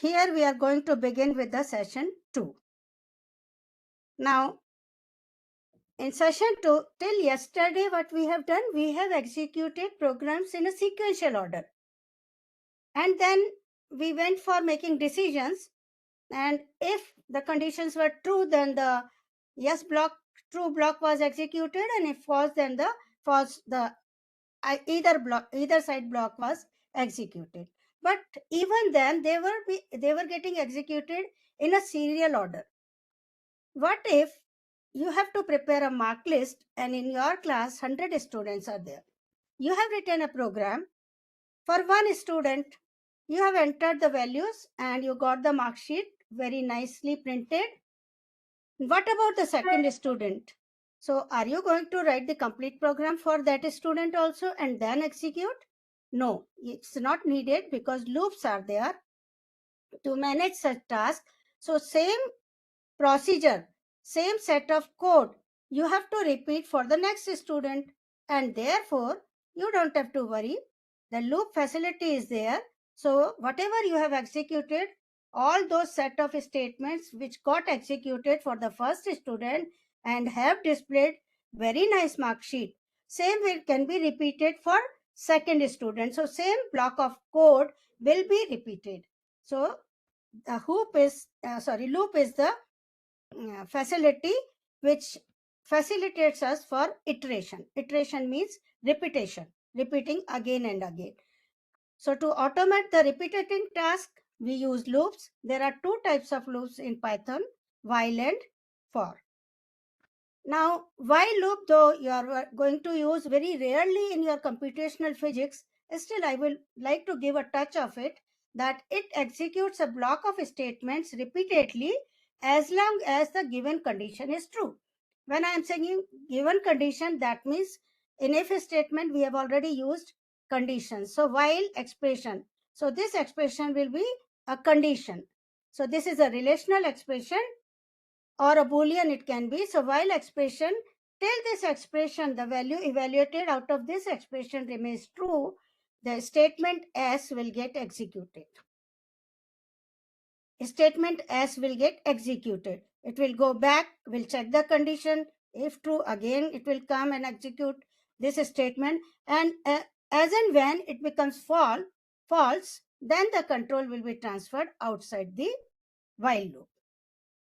here we are going to begin with the session 2. Now, in session 2, till yesterday what we have done, we have executed programs in a sequential order. And then we went for making decisions, and if the conditions were true, then the yes block, true block was executed, and if false, then the false, the either side block was executed. But even then they were getting executed in a serial order. What if you have to prepare a mark list and in your class 100 students are there? You have written a program for one student. You have entered the values and you got the mark sheet very nicely printed. What about the second student? So are you going to write the complete program for that student also and then execute? No, it's not needed because loops are there to manage such tasks. So same procedure, same set of code you have to repeat for the next student, and therefore you don't have to worry. The loop facility is there. So whatever you have executed, all those set of statements which got executed for the first student and have displayed very nice mark sheet, same will can be repeated for second student. So same block of code will be repeated. So the loop is the facility which facilitates us for iteration. Iteration means repetition, repeating again and again. So to automate the repetitive task, we use loops. There are two types of loops in Python, while and for. Now, while loop, though you are going to use very rarely in your computational physics, still I will like to give a touch of it, that it executes a block of statements repeatedly as long as the given condition is true. When I am saying given condition, that means in if statement we have already used conditions. So while expression, so this expression will be a condition. So this is a relational expression or a boolean it can be. So while expression, till this expression, the value evaluated out of this expression remains true, the statement S will get executed. Statement S will get executed. It will go back, will check the condition. If true, again it will come and execute this statement. And as and when it becomes false, then the control will be transferred outside the while loop.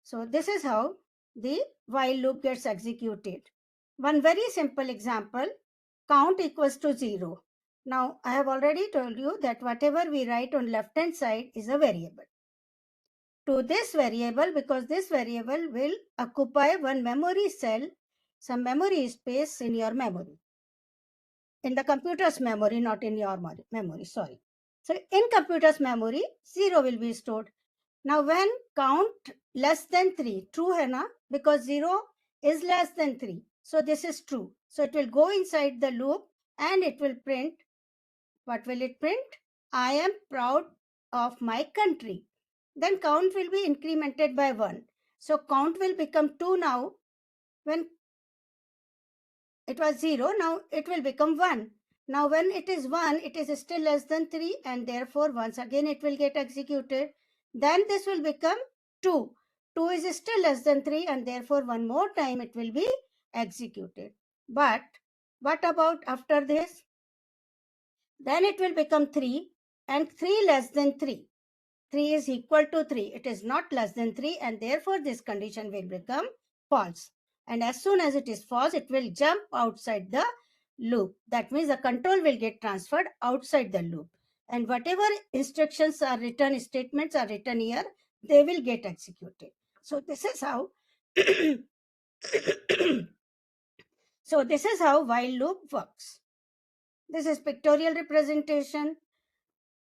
So this is how the while loop gets executed. One very simple example, count equals to 0. Now I have already told you that whatever we write on left hand side is a variable. To this variable, because this variable will occupy one memory cell, some memory space in your memory. In the computer's memory, not in your memory, sorry. So in computer's memory, 0 will be stored. Now when count less than 3, true hai na? Because 0 is less than 3. So this is true. So it will go inside the loop and it will print. What will it print? I am proud of my country. Then count will be incremented by 1. So count will become 2 now. When it was 0, now it will become 1. Now when it is 1, it is still less than 3 and therefore once again it will get executed. Then this will become 2. 2 is still less than 3 and therefore one more time it will be executed. But what about after this? Then it will become 3 and 3 less than 3. 3 is equal to 3. It is not less than 3 and therefore this condition will become false. And as soon as it is false, it will jump outside the loop. That means the control will get transferred outside the loop. And whatever instructions are written, statements are written here, they will get executed. So this is how so this is how while loop works. This is pictorial representation.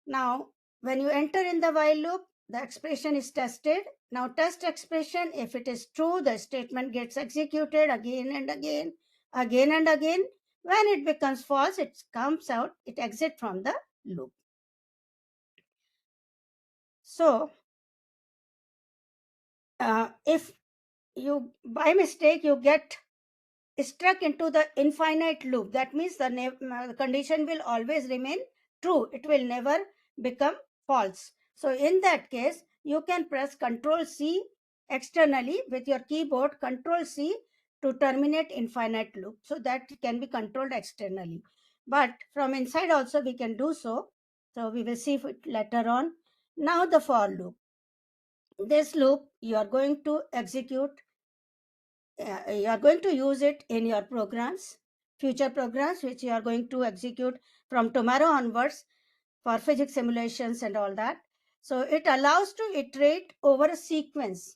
Now, when you enter in the while loop, the expression is tested. Now, test expression, if it is true, the statement gets executed again and again, again and again. When it becomes false, it comes out, it exits from the loop. So, if you, by mistake, you get struck into the infinite loop, that means the condition will always remain true. It will never become false. So in that case, you can press Control C externally with your keyboard, Control C to terminate infinite loop. So that can be controlled externally. But from inside also we can do so. So we will see it later on. Now the for loop. This loop you are going to execute, you are going to use it in your programs, future programs, which you are going to execute from tomorrow onwards for physics simulations and all that. So it allows to iterate over a sequence.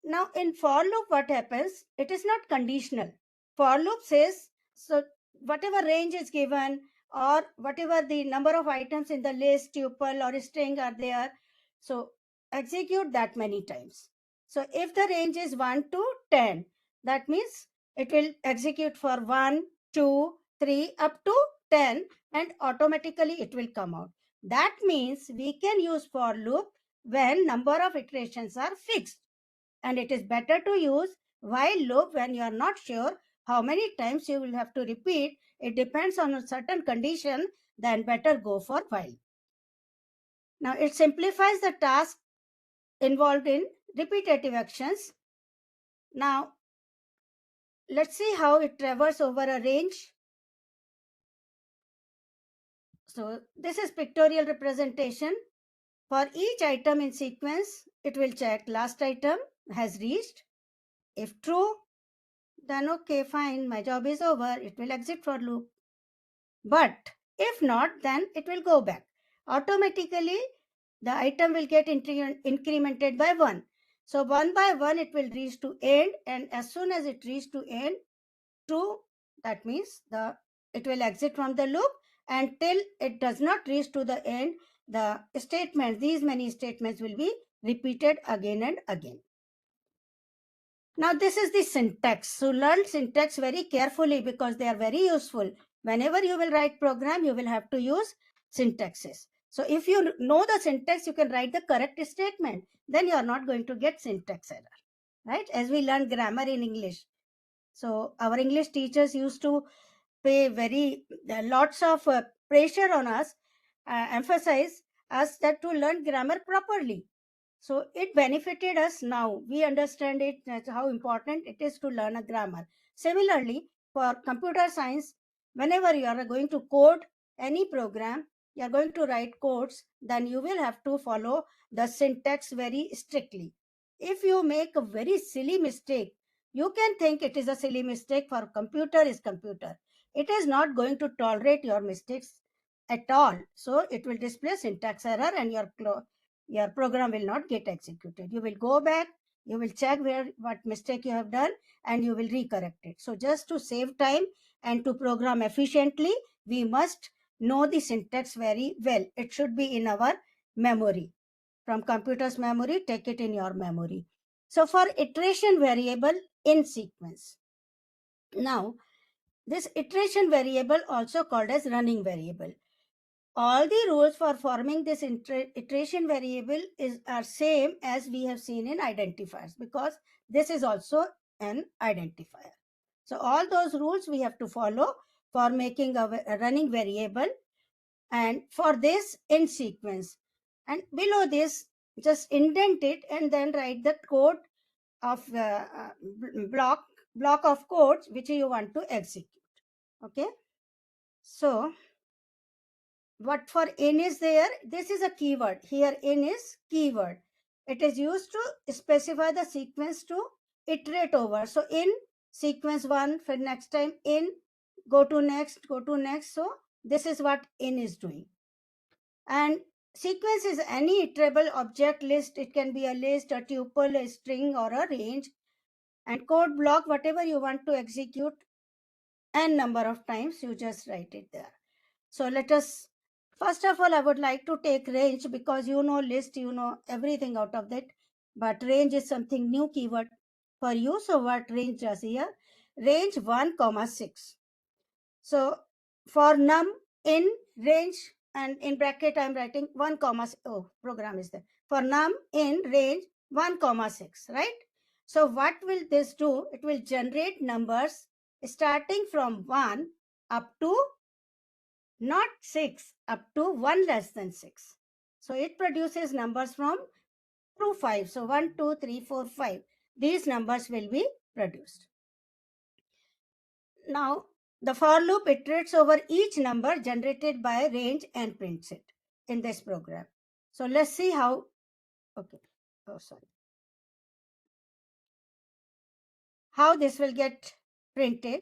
Now in for loop, what happens? It is not conditional. For loop says, so whatever range is given or whatever the number of items in the list, tuple or string are there, so execute that many times. So if the range is 1 to 10, that means it will execute for 1, 2, 3 up to 10 and automatically it will come out. That means we can use for loop when number of iterations are fixed. And it is better to use while loop when you are not sure how many times you will have to repeat. It depends on a certain condition, then better go for while. Now it simplifies the task involved in repetitive actions. Now let's see how it traverses over a range. So this is pictorial representation. For each item in sequence, it will check last item has reached. If true, then okay, fine, my job is over. It will exit for loop. But if not, then it will go back. Automatically, the item will get incremented by 1. So 1 by 1, it will reach to end, and as soon as it reaches to end, true, that means it will exit from the loop, and till it does not reach to the end, the statements, these many statements will be repeated again and again. Now this is the syntax. So learn syntax very carefully because they are very useful. Whenever you will write program, you will have to use syntaxes. So if you know the syntax, you can write the correct statement. Then you are not going to get syntax error, right? As we learn grammar in English. So our English teachers used to pay lots of pressure on us, emphasize us that to learn grammar properly. So it benefited us now. We understand it, that's how important it is to learn a grammar. Similarly, for computer science, whenever you are going to code any program, you are going to write codes, then you will have to follow the syntax very strictly. If you make a very silly mistake, you can think it is a silly mistake. For computer is computer. It is not going to tolerate your mistakes at all. So it will display syntax error and your program will not get executed. You will go back, you will check what mistake you have done, and you will recorrect it. So just to save time and to program efficiently, we must know the syntax very well. It should be in our memory. From computer's memory, take it in your memory. So for iteration variable in sequence. Now, this iteration variable also called as running variable. All the rules for forming this iteration variable are same as we have seen in identifiers, because this is also an identifier. So all those rules we have to follow for making a running variable, and for this in sequence. And below this, just indent it and then write the code of block of codes which you want to execute. Okay, so what for in is there? This is a keyword. Here in is keyword. It is used to specify the sequence to iterate over. So in sequence 1, for next time in, go to next. So this is what in is doing. And sequence is any iterable object list. It can be a list, a tuple, a string, or a range. And code block, whatever you want to execute n number of times, you just write it there. So let us, first of all, I would like to take range, because you know list, you know everything out of that. But range is something new keyword for you. So what range does here? Range 1, 6. So for num in range, and in bracket I'm writing 1, oh, program is there. For num in range 1, 6, right? So what will this do? It will generate numbers starting from 1 up to not 6, up to 1 less than 6. So it produces numbers from 2 5. So 1, 2, 3, 4, 5. These numbers will be produced. Now, the for loop iterates over each number generated by range and prints it in this program. So let's see how, okay, oh sorry, how this will get printed.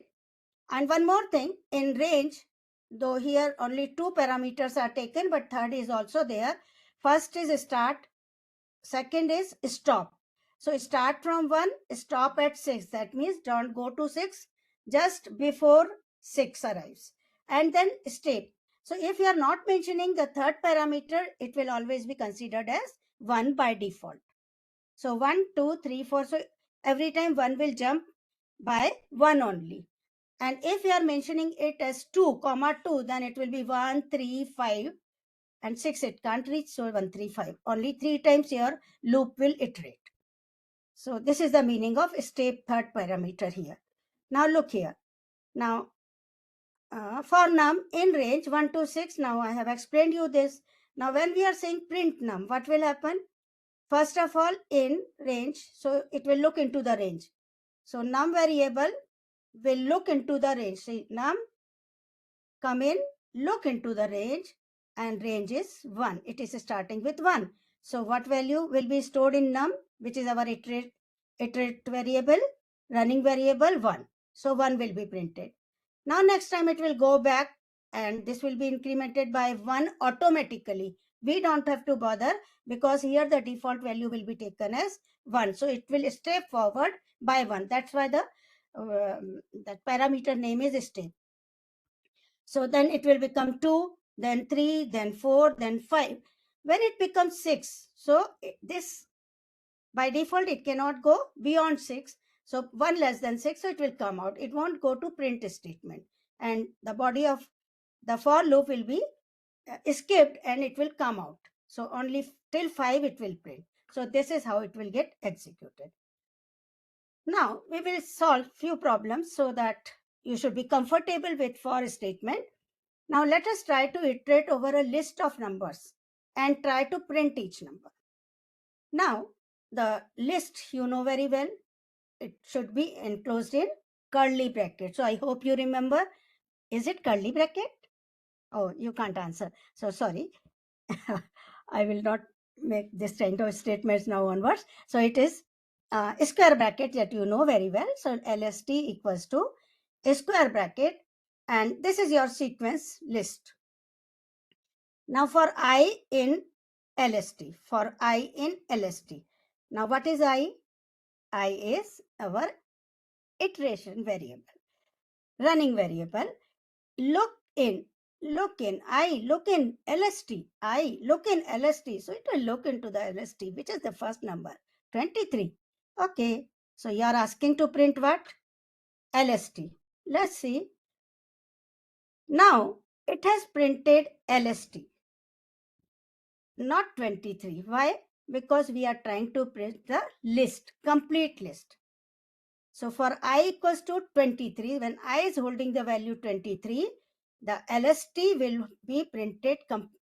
And one more thing, in range, though here only 2 parameters are taken, but third is also there. First is start, second is stop. So start from 1, stop at 6. That means don't go to 6, just before 6 arrives. And then step. So if you are not mentioning the third parameter, it will always be considered as 1 by default. So 1, 2, 3, 4. So every time 1 will jump by 1 only. And if you are mentioning it as 2, comma 2, then it will be 1, 3, 5 and 6. It can't reach, so 1, 3, 5. Only 3 times your loop will iterate. So this is the meaning of step third parameter here. Now look here. Now for num in range 1 to 6, now I have explained you this. Now when we are saying print num, what will happen? First of all, in range, so it will look into the range. So num variable will look into the range. See, num come in, look into the range, and range is 1. It is starting with 1. So what value will be stored in num, which is our iterate variable, running variable 1. So 1 will be printed. Now next time it will go back and this will be incremented by 1 automatically. We don't have to bother because here the default value will be taken as 1. So it will step forward by 1. That's why the that parameter name is step. So then it will become 2, then 3, then 4, then 5. When it becomes 6, so this by default it cannot go beyond 6. So 1 less than 6, so it will come out. It won't go to print statement. And the body of the for loop will be skipped and it will come out. So only till 5 it will print. So this is how it will get executed. Now we will solve few problems so that you should be comfortable with for statement. Now let us try to iterate over a list of numbers and try to print each number. Now the list you know very well, it should be enclosed in curly bracket. So I hope you remember. Is it curly bracket? Oh, you can't answer. So sorry. I will not make this kind of statements now onwards. So it is square bracket that you know very well. So LST equals to a square bracket. And this is your sequence list. Now for I in LST, for I in LST. Now what is I? I is our iteration variable, running variable. Look in, I look in LST, I look in LST. So it will look into the LST, which is the first number, 23. Okay, so you are asking to print what? LST. Let's see. Now it has printed LST. Not 23. Why? Because we are trying to print the list, complete list. So for I equals to 23, when I is holding the value 23, the LST will be printed.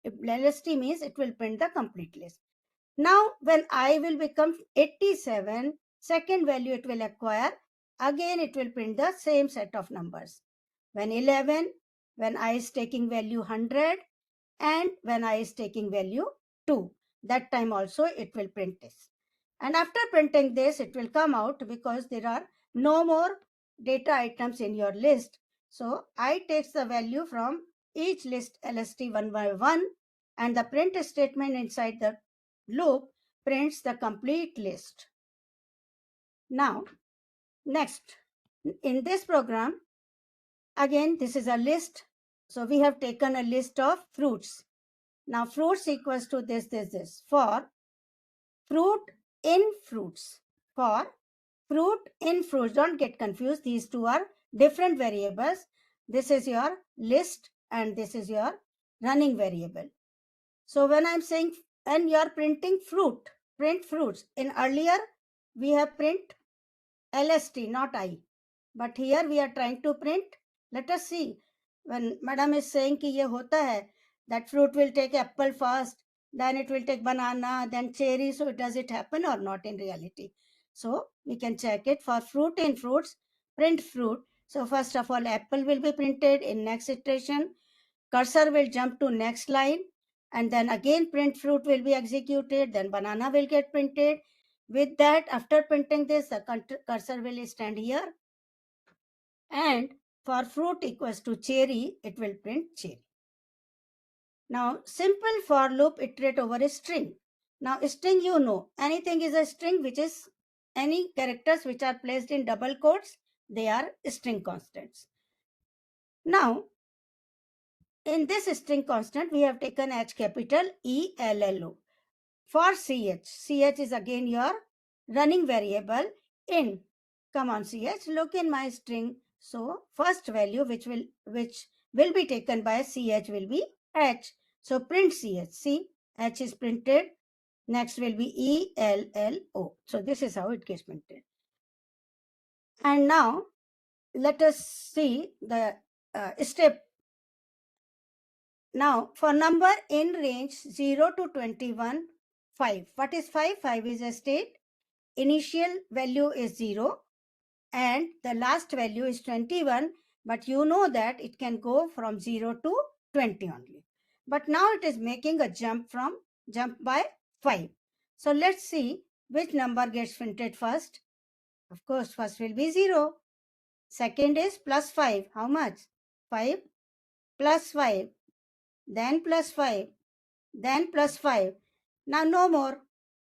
LST means it will print the complete list. Now when I will become 87, second value it will acquire. Again it will print the same set of numbers. When 11, when I is taking value 100, and when I is taking value 2, that time also it will print this. And after printing this, it will come out because there are no more data items in your list. So I takes the value from each list LST one by one, and the print statement inside the loop prints the complete list. Now, next, in this program, again, this is a list. So we have taken a list of fruits. Now fruits equals to this. For fruit in fruits. For fruit in fruits. Don't get confused. These two are different variables. This is your list and this is your running variable. So when I'm saying, and you're printing fruit, print fruits. In earlier, we have print LST, not I. But here we are trying to print. Let us see. When madam is saying कि ये होता है, that fruit will take apple first, then it will take banana, then cherry. So does it happen or not in reality? So we can check it. For fruit in fruits, print fruit. So first of all, apple will be printed. In next iteration, cursor will jump to next line, and then again print fruit will be executed, then banana will get printed. With that, after printing this, the cursor will stand here, and for fruit equals to cherry, it will print cherry. Now, simple for loop iterate over a string. Now, string, you know, anything is a string which is any characters which are placed in double quotes, they are string constants. Now, in this string constant, we have taken H capital ELLO. For CH is again your running variable in. Come on CH, look in my string. So first value which will be taken by CH will be H. So print CH. See, H is printed. Next will be ELLO. So this is how it gets printed. And now let us see the step. Now for number in range 0 to 21, 5. What is 5? 5 is a state. Initial value is 0 and the last value is 21, but you know that it can go from 0 to 20 only. But now it is making a jump by 5. So let's see which number gets printed first. Of course, first will be 0. Second is plus 5. How much? 5 plus 5. Then plus 5. Then plus 5. Now no more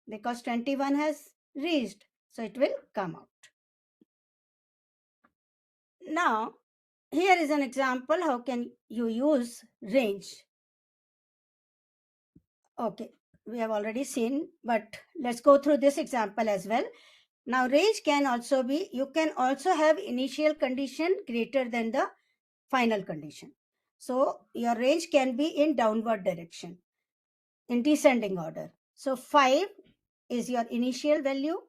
because 21 has reached. So it will come out. Now, here is an example. How can you use range? Okay, we have already seen, but let's go through this example as well. Now, range can also be, you can also have initial condition greater than the final condition. So, your range can be in downward direction, in descending order. So, 5 is your initial value.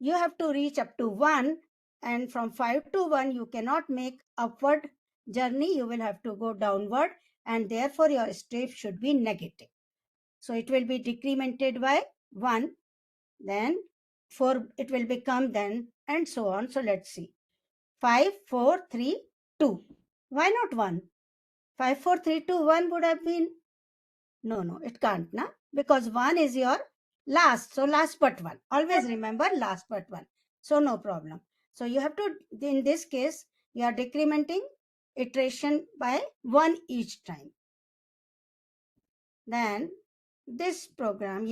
You have to reach up to 1, and from 5 to 1 you cannot make upward journey, you will have to go downward, and therefore your step should be negative. So it will be decremented by 1, then 4 it will become, then and so on. So let's see, 5 4 3 2. Why not 1? 5 4 3 2 1 would have been, no, it can't, na? Because 1 is your last. So last but 1. Always remember last but 1. So no problem. So you have to, in this case, you are decrementing iteration by 1 each time. Then this program,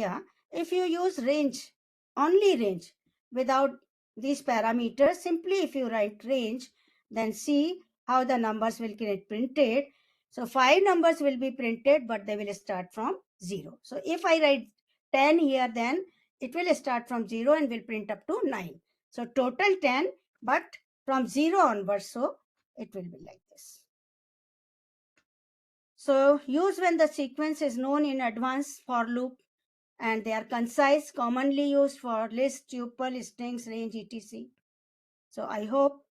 if you use range, only range, without these parameters, simply if you write range, then see how the numbers will get printed. So 5 numbers will be printed, but they will start from 0. So if I write 10 here, then it will start from 0 and will print up to 9. So total 10, but from 0 onwards, so it will be like this. So use when the sequence is known in advance for loop and they are concise, commonly used for list, tuple, strings, range, etc. So I hope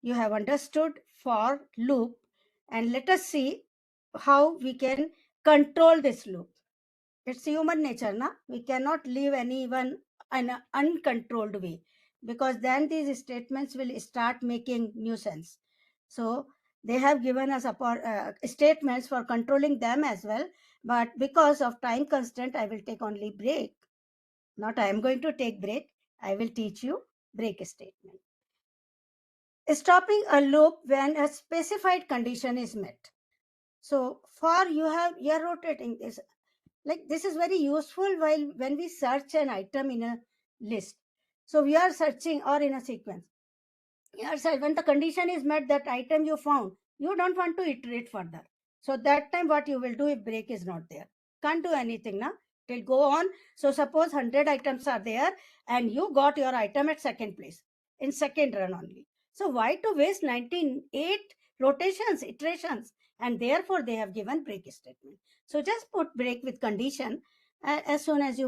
you have understood for loop, and let us see how we can control this loop. It's human nature, na? We cannot leave anyone in an uncontrolled way, because then these statements will start making nuisance. So they have given us statements for controlling them as well, but because of time constraint, I will take only break. Not I am going to take break. I will teach you break statement. Stopping a loop when a specified condition is met. So for you are rotating this. Like this is very useful while when we search an item in a list. So we are searching or in a sequence. When the condition is met, that item you found, you don't want to iterate further. So that time what you will do if break is not there? Can't do anything, na? It will go on. So suppose 100 items are there and you got your item at second place in second run only. So why to waste 98 rotations, iterations? And therefore they have given break statement. So just put break with condition. As soon as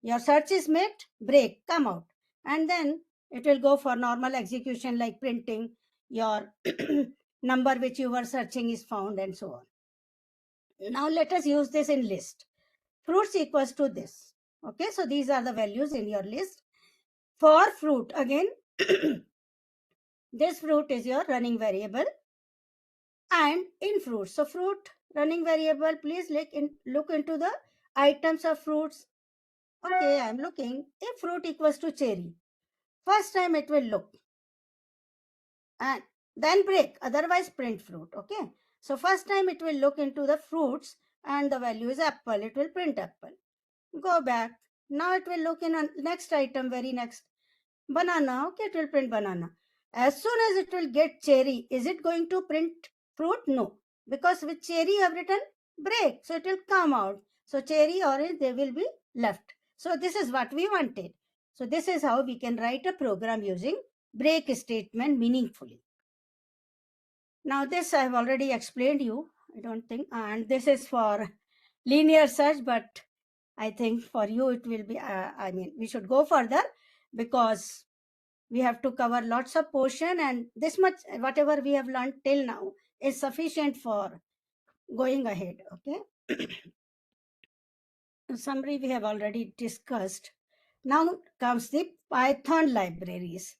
your search is met, break, come out. And then it will go for normal execution like printing, your number which you were searching is found, and so on. Now let us use this in list. fruits equals to this. Okay, so these are the values in your list. For fruit, again, this fruit is your running variable. And in fruits, so fruit running variable, please look into the items of fruits. Okay, I'm looking. If fruit equals to cherry, first time it will look and then break, otherwise print fruit. Okay, so first time it will look into the fruits and the value is apple, it will print apple. Go back, now it will look in a next item, very next, banana. Okay, it will print banana. As soon as it will get cherry, is it going to print fruit? No, because with cherry you have written break, so it will come out. So cherry, orange, they will be left. So this is what we wanted. So this is how we can write a program using break statement meaningfully. Now this I have already explained you, I don't think, and this is for linear search, but I think for you it will be, we should go further because we have to cover lots of portion, and this much, whatever we have learned till now, is sufficient for going ahead. Okay. Summary we have already discussed. Now comes the Python libraries.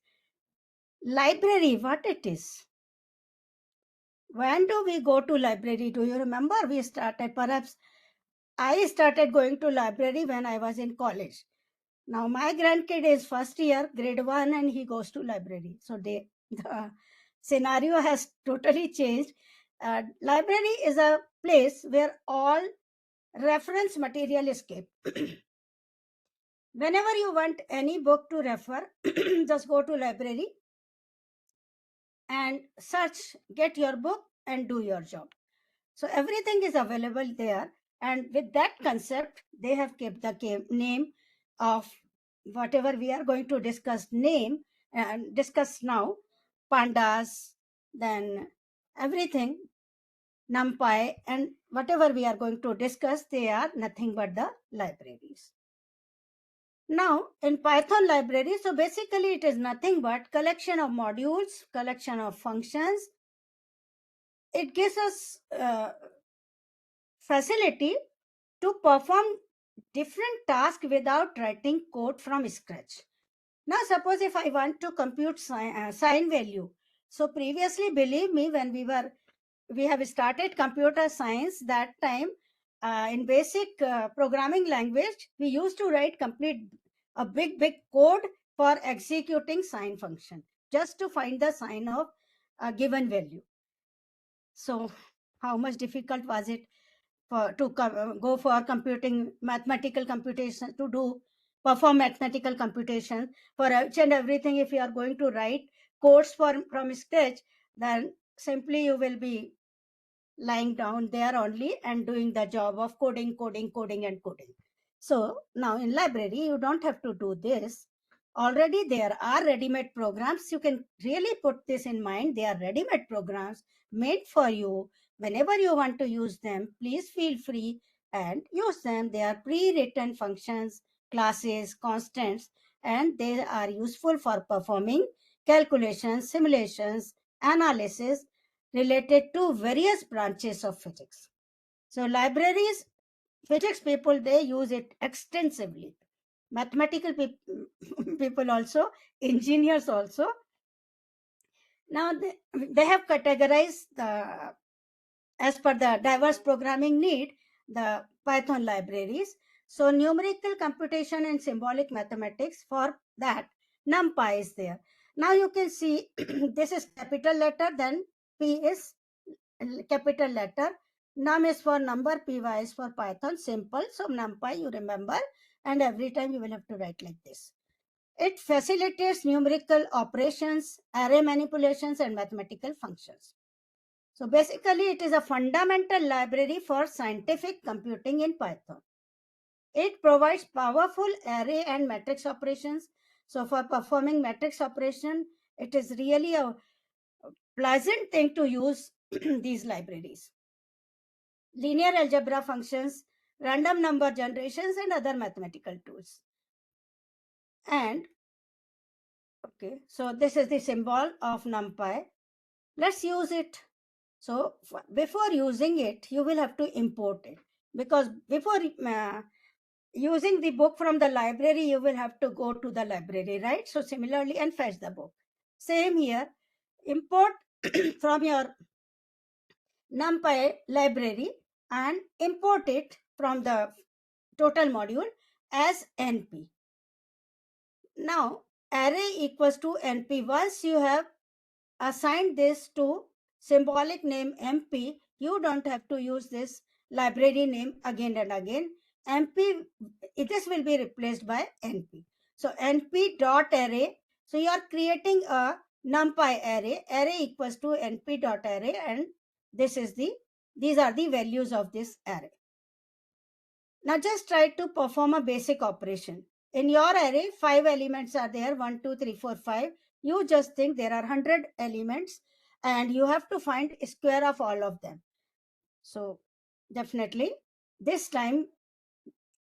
Library, what it is? When do we go to library? Do you remember? We started, perhaps I started going to library when I was in college. Now my grandkid is first year, grade 1, and he goes to library. So the scenario has totally changed. Library is a place where all reference material is kept. Whenever you want any book to refer, just go to library and search, get your book and do your job. So everything is available there. And with that concept, they have kept the name of whatever we are going to discuss and discuss now, pandas, then everything, NumPy, and whatever we are going to discuss, they are nothing but the libraries. Now in Python library, so basically it is nothing but collection of modules, collection of functions. It gives us facility to perform different tasks without writing code from scratch. Now suppose if I want to compute sine value. So previously, believe me, when we have started computer science, that time in basic programming language, we used to write a big code for executing sine function just to find the sine of a given value. So how much difficult was it go for computing mathematical computation, to do perform mathematical computation for each and everything? If you are going to write codes from scratch, then simply you will be lying down there only and doing the job of coding and coding. So now in library you don't have to do this. Already there are ready-made programs. You can really put this in mind. They are ready-made programs made for you. Whenever you want to use them, please feel free and use them. They are pre-written functions, classes, constants, and they are useful for performing calculations, simulations, analysis related to various branches of physics. So libraries, physics people, they use it extensively. Mathematical people also, engineers also. Now they have categorized as per the diverse programming need, the Python libraries. So numerical computation and symbolic mathematics, for that NumPy is there. Now you can see this is capital letter, then P is capital letter, num is for number, py is for Python, simple. So NumPy you remember, and every time you will have to write like this. It facilitates numerical operations, array manipulations, and mathematical functions. So basically it is a fundamental library for scientific computing in Python. It provides powerful array and matrix operations. So for performing matrix operation, it is really a pleasant thing to use these libraries. Linear algebra functions, random number generations, and other mathematical tools. And okay, so this is the symbol of NumPy. Let's use it. So before using it, you will have to import it, because before using the book from the library, you will have to go to the library, right? So similarly, and fetch the book. Same here, import from your NumPy library and import it from the total module as NP. Now, array equals to NP. Once you have assigned this to symbolic name MP, you don't have to use this library name again and again. MP, this will be replaced by NP. So NP dot array. So you are creating a NumPy array. Array equals to NP dot array, and these are the values of this array. Now just try to perform a basic operation. In your array, 5 elements are there, 1, 2, 3, 4, 5. You just think there are 100 elements and you have to find square of all of them. So definitely this time,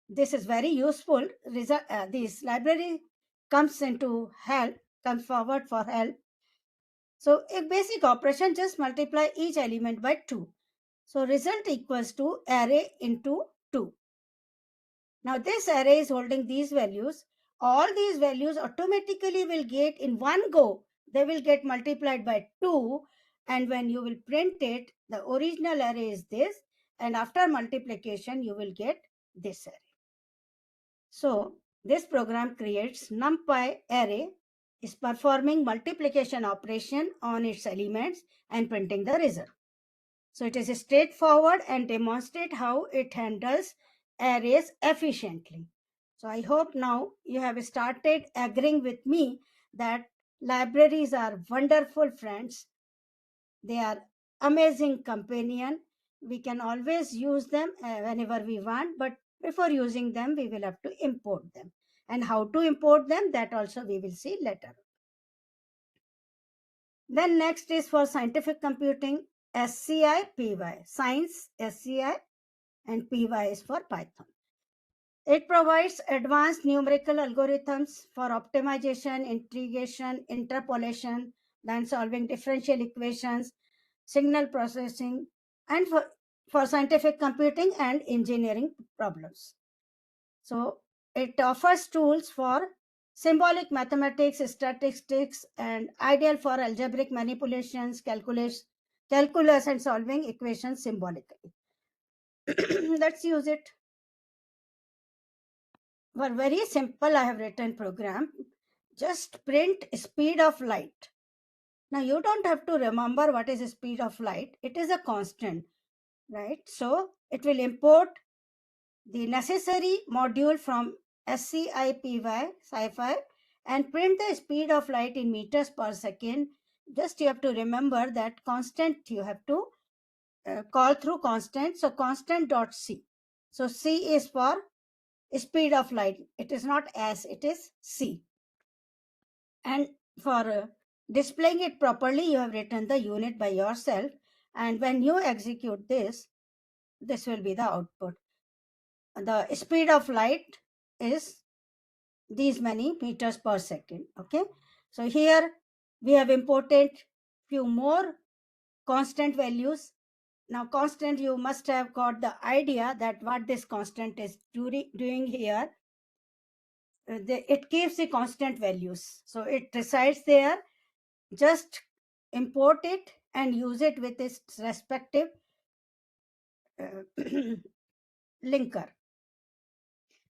this is very useful. This library comes forward for help. So a basic operation, just multiply each element by 2. So result equals to array into 2. Now this array is holding these values. All these values automatically will get in one go. They will get multiplied by 2, and when you will print it, the original array is this, and after multiplication you will get this array. So this program creates NumPy array, is performing multiplication operation on its elements and printing the result. So it is straightforward and demonstrate how it handles arrays efficiently. So I hope now you have started agreeing with me that libraries are wonderful friends. They are amazing companion. We can always use them whenever we want, but before using them, we will have to import them. And how to import them, that also we will see later. Then next is for scientific computing, SCI, PY. Science, SCI, and PY is for Python. It provides advanced numerical algorithms for optimization, integration, interpolation, then solving differential equations, signal processing, and for scientific computing and engineering problems. So it offers tools for symbolic mathematics, statistics, and ideal for algebraic manipulations, calculus, and solving equations symbolically. Let's use it. For very simple, I have written program. Just print speed of light. Now you don't have to remember what is the speed of light. It is a constant, right? So it will import the necessary module from SCIPY, sci-fi, and print the speed of light in meters per second. Just you have to remember that constant you have to call through constant. So constant dot C. So C is for speed of light. It is not S, it is C. And for displaying it properly, you have written the unit by yourself. And when you execute this will be the output. The speed of light is these many meters per second. Okay. So here we have imported few more constant values. Now constant, you must have got the idea that what this constant is doing here. It keeps the constant values. So it resides there. Just import it and use it with its respective linker,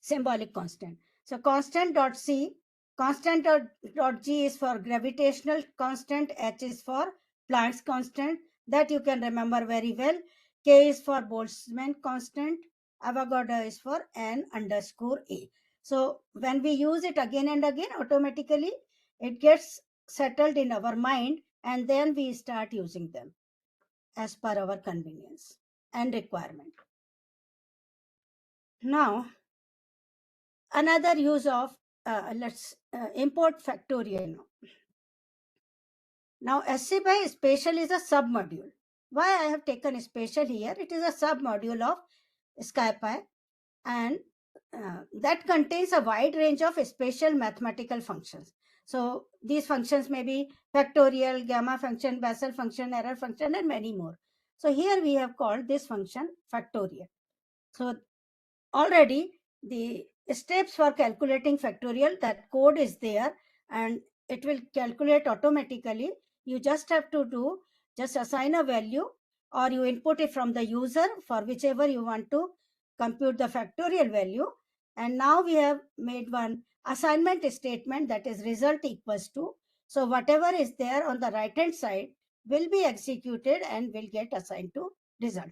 symbolic constant. So constant dot C, constant dot G is for gravitational constant, H is for Planck's constant, that you can remember very well. K is for Boltzmann constant, Avogadro is for N underscore A. So when we use it again and again, automatically it gets settled in our mind, and then we start using them as per our convenience and requirement. Now, another use of let's import factorial now. Now SCPy spatial is a submodule. Why I have taken spatial here? It is a submodule of SciPy, and that contains a wide range of spatial mathematical functions. So these functions may be factorial, gamma function, Bessel function, error function, and many more. So here we have called this function factorial. So already the steps for calculating factorial, that code is there and it will calculate automatically. You just have to do, just assign a value or you input it from the user for whichever you want to compute the factorial value. And now we have made one assignment statement, that is result equals to. So whatever is there on the right hand side will be executed and will get assigned to result.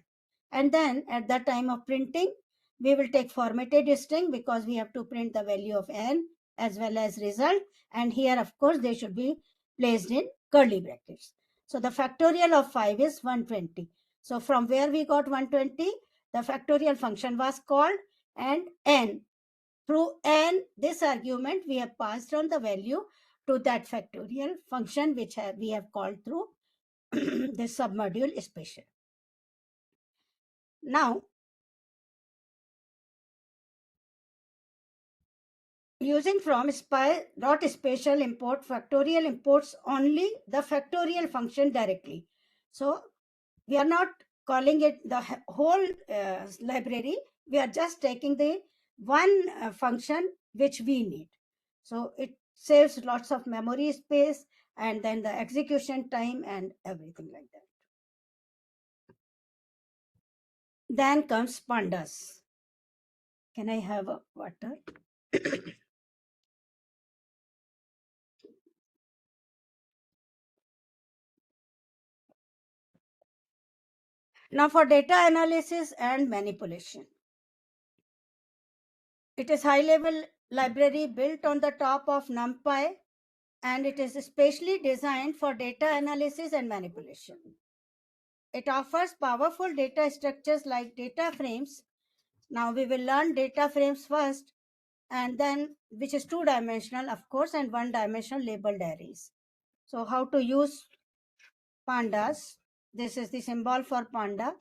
And then at the time of printing, we will take formatted string because we have to print the value of n as well as result. And here, of course, they should be placed in curly brackets. So the factorial of 5 is 120. So from where we got 120, the factorial function was called, and n, through n, this argument, we have passed on the value to that factorial function which we have called through this submodule special. Now, using from spy.special import, factorial imports only the factorial function directly. So we are not calling it the whole library. We are just taking the one function which we need. So it saves lots of memory space and then the execution time and everything like that. Then comes pandas. Can I have a water? Now for data analysis and manipulation. It is high-level library built on the top of NumPy, and it is specially designed for data analysis and manipulation. It offers powerful data structures like data frames. Now we will learn data frames first, and then which is two-dimensional, of course, and one-dimensional labeled arrays. So how to use pandas. This is the symbol for panda.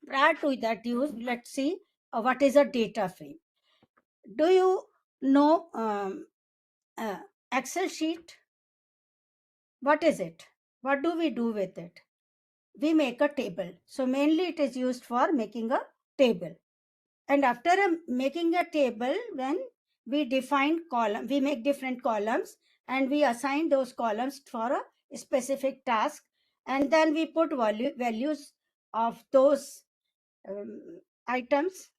Prior to that use, let's see what is a data frame. Do you know Excel sheet? What is it? What do we do with it? We make a table. So mainly it is used for making a table. And after making a table, when we define column, we make different columns and we assign those columns for a specific task. And then we put values of those items.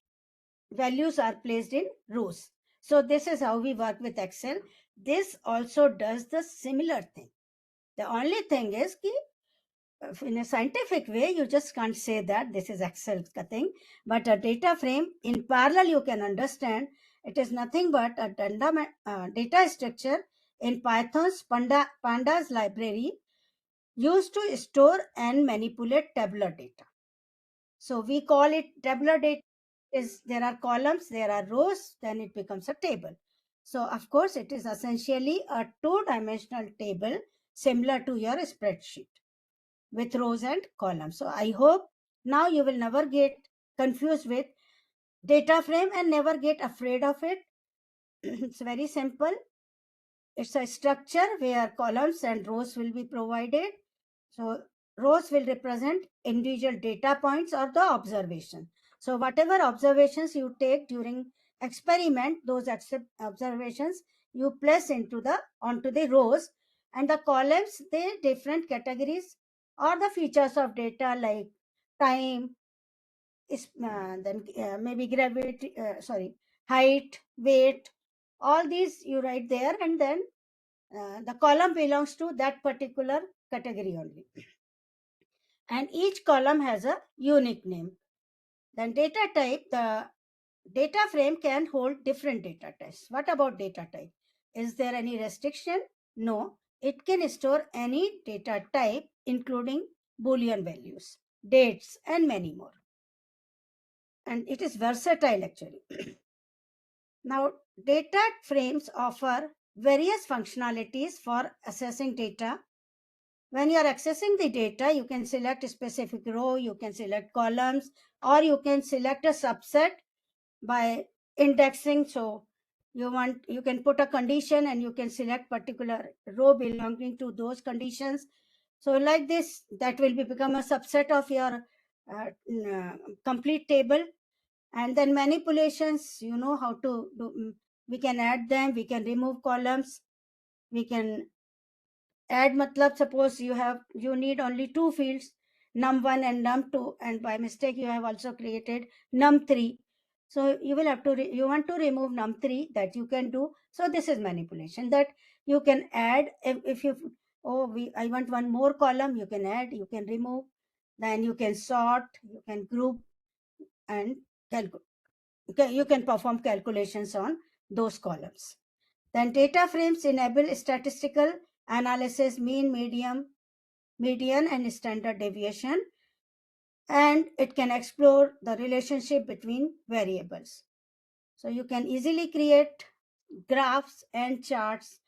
Values are placed in rows. So this is how we work with Excel. This also does the similar thing. The only thing is that in a scientific way, you just can't say that this is Excel thing, but a data frame in parallel, you can understand it is nothing but a data structure in Python's pandas library used to store and manipulate tabular data. So we call it tabular data. Is there are columns, there are rows, then it becomes a table. So of course, it is essentially a two-dimensional table similar to your spreadsheet with rows and columns. So I hope now you will never get confused with data frame and never get afraid of it. It's very simple. It's a structure where columns and rows will be provided. So rows will represent individual data points or the observation. So whatever observations you take during experiment, those observations you place onto the rows, and the columns, they different categories or the features of data like time, then maybe gravity, height, weight, all these you write there, and then the column belongs to that particular category only. And each column has a unique name. Then data type, the data frame can hold different data types. What about data type? Is there any restriction? No, it can store any data type, including Boolean values, dates, and many more. And it is versatile actually. Now, data frames offer various functionalities for accessing data. When you are accessing the data, you can select a specific row, you can select columns, or you can select a subset by indexing. So you can put a condition and you can select particular row belonging to those conditions. So like this, that will become a subset of your complete table. And then manipulations, you know how to do. We can add them, we can remove columns, we can add matlab, suppose you need only two fields, num1 and num2, and by mistake you have also created num3. So you will have to you want to remove num3, that you can do. So this is manipulation, that you can add. If you, I want one more column, you can add, you can remove, then you can sort, you can group, and you can perform calculations on those columns. Then data frames enable statistical analysis, median and standard deviation, and it can explore the relationship between variables. So you can easily create graphs and charts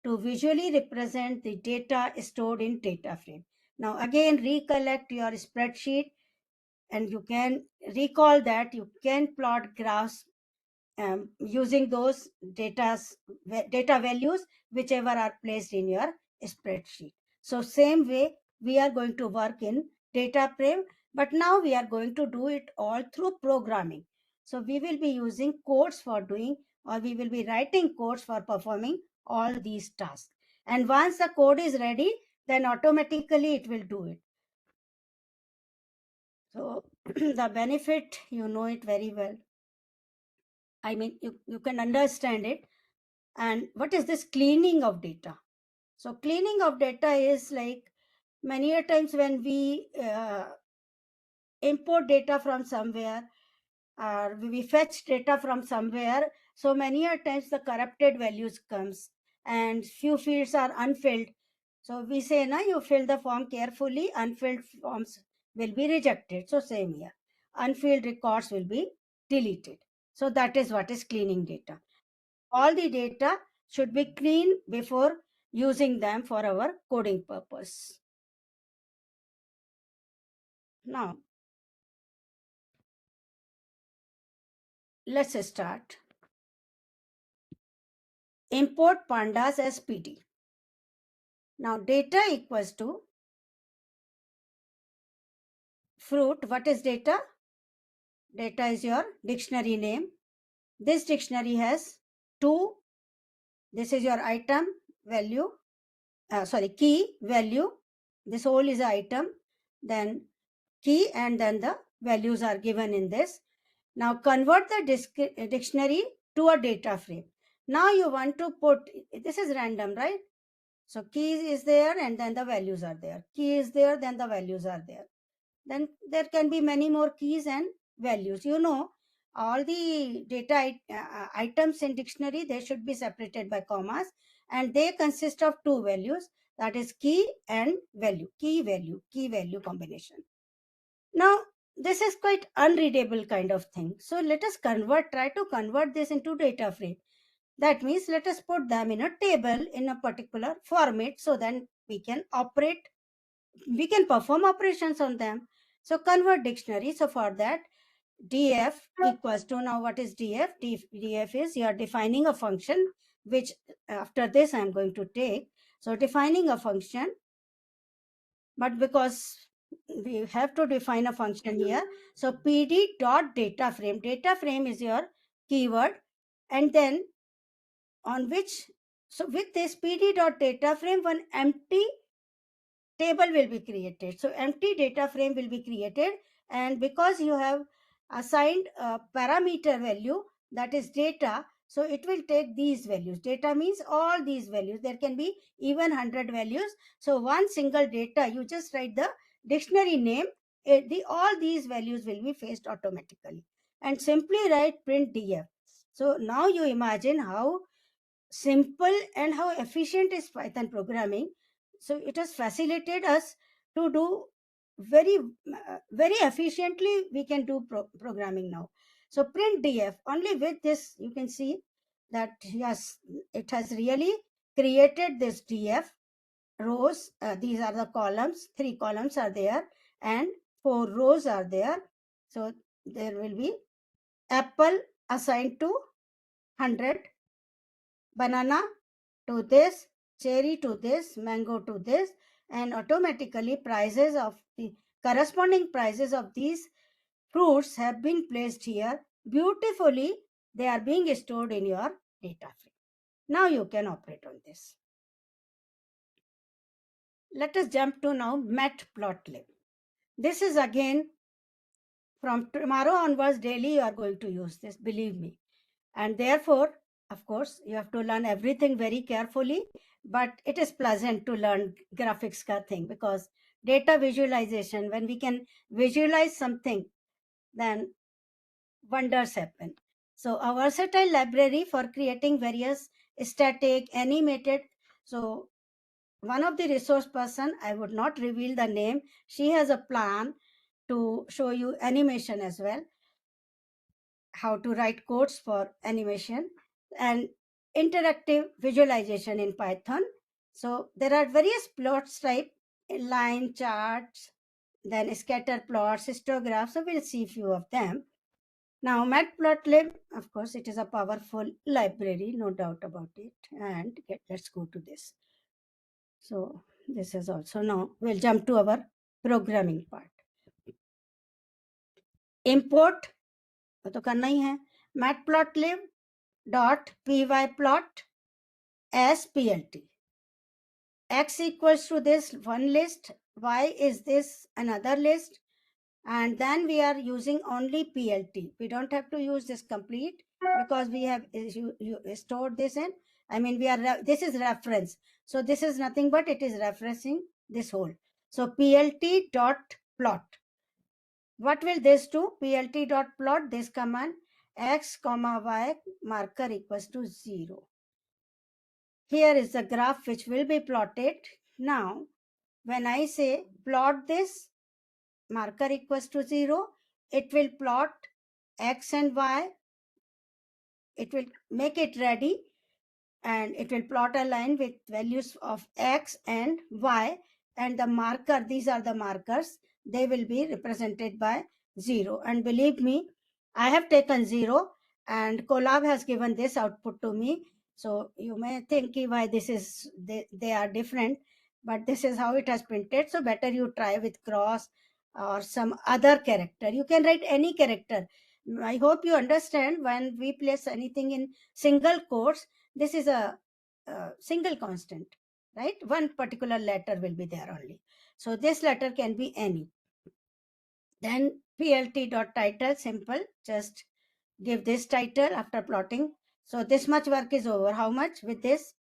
to visually represent the data stored in data frame. Now again, recollect your spreadsheet, and you can recall that you can plot graphs using those data values whichever are placed in your spreadsheet. So same way we are going to work in data frame, but now we are going to do it all through programming. So we will be using codes for doing, or we will be writing codes for performing all these tasks. And once the code is ready, then automatically it will do it. So the benefit, you know it very well. I mean, you can understand it. And what is this cleaning of data? So cleaning of data is like, many a times when we import data from somewhere, or we fetch data from somewhere, so many a times the corrupted values comes and few fields are unfilled. So we say, na, you fill the form carefully, unfilled forms will be rejected. So same here, unfilled records will be deleted. So that is what is cleaning data. All the data should be cleaned before using them for our coding purpose. Now, let's start. Import pandas as PD. Now, data equals to fruit. What is data? Data is your dictionary name. This dictionary has two. This is your item value, key value. This whole is item, then key, and then the values are given in this. Now convert the dictionary to a data frame. Now you want to put, this is random, right? So key is there and then the values are there. Key is there, then the values are there. Then there can be many more keys and values. You know, all the data items in dictionary, they should be separated by commas, and they consist of two values, that is key and value, key value combination. Now, this is quite unreadable kind of thing. So let us try to convert this into data frame. That means let us put them in a table in a particular format, so then we can perform operations on them. So convert dictionary. So for that, df equals to, now what is df? df is, you are defining a function, which after this I am going to take. So defining a function, but because we have to define a function here, so pd dot data frame is your keyword, and then on which, so with this pd dot data frame, one empty table will be created. So empty data frame will be created, and because you have assigned a parameter value, that is data, so it will take these values. Data means all these values. There can be even 100 values. So one single data, you just write the dictionary name, all these values will be fetched automatically, and simply write print df. So now you imagine how simple and how efficient is Python programming. So it has facilitated us to do very efficiently. We can do programming now. So print df, only with this you can see that yes, it has really created this df rows. These are the columns, 3 columns are there and 4 rows are there. So there will be apple assigned to 100, banana to this, cherry to this, mango to this, and automatically prices of the corresponding prices of these fruits have been placed here beautifully they are being stored in your data frame. Now you can operate on this. Let us jump to now matplotlib. This is again from tomorrow onwards daily you are going to use this, believe me. And therefore, of course, you have to learn everything very carefully, but it is pleasant to learn graphics ka thing, because data visualization, when we can visualize something, then wonders happen. So a versatile library for creating various static, animated. So one of the resource person, I would not reveal the name, she has a plan to show you animation as well, how to write codes for animation and interactive visualization in Python. So there are various plots type, line charts, then scatter plots, histograms. So we'll see few of them. Now matplotlib, of course, it is a powerful library, no doubt about it. And let's go to this. So this is also, now we'll jump to our programming part. Import तो करना ही है, matplotlib dot pyplot as plt. X equals to this one list, y is this another list, and then we are using only plt. We don't have to use this complete because we have you stored this in. I mean, this is reference. So this is nothing but it is referencing this whole. So plt dot plot. What will this do? Plt dot plot this command, x comma y marker equals to 0. Here is the graph which will be plotted. Now, when I say plot this marker equals to 0, it will plot x and y. It will make it ready and it will plot a line with values of x and y, and the marker, these are the markers, they will be represented by 0. And believe me, I have taken 0 and Colab has given this output to me. So you may think why this is, they are different, but this is how it has printed. So better you try with cross or some other character. You can write any character. I hope you understand, when we place anything in single quotes, this is a single constant, right? One particular letter will be there only. So this letter can be any. Then plt dot title, simple, just give this title after plotting. So this much work is over. How much? With this,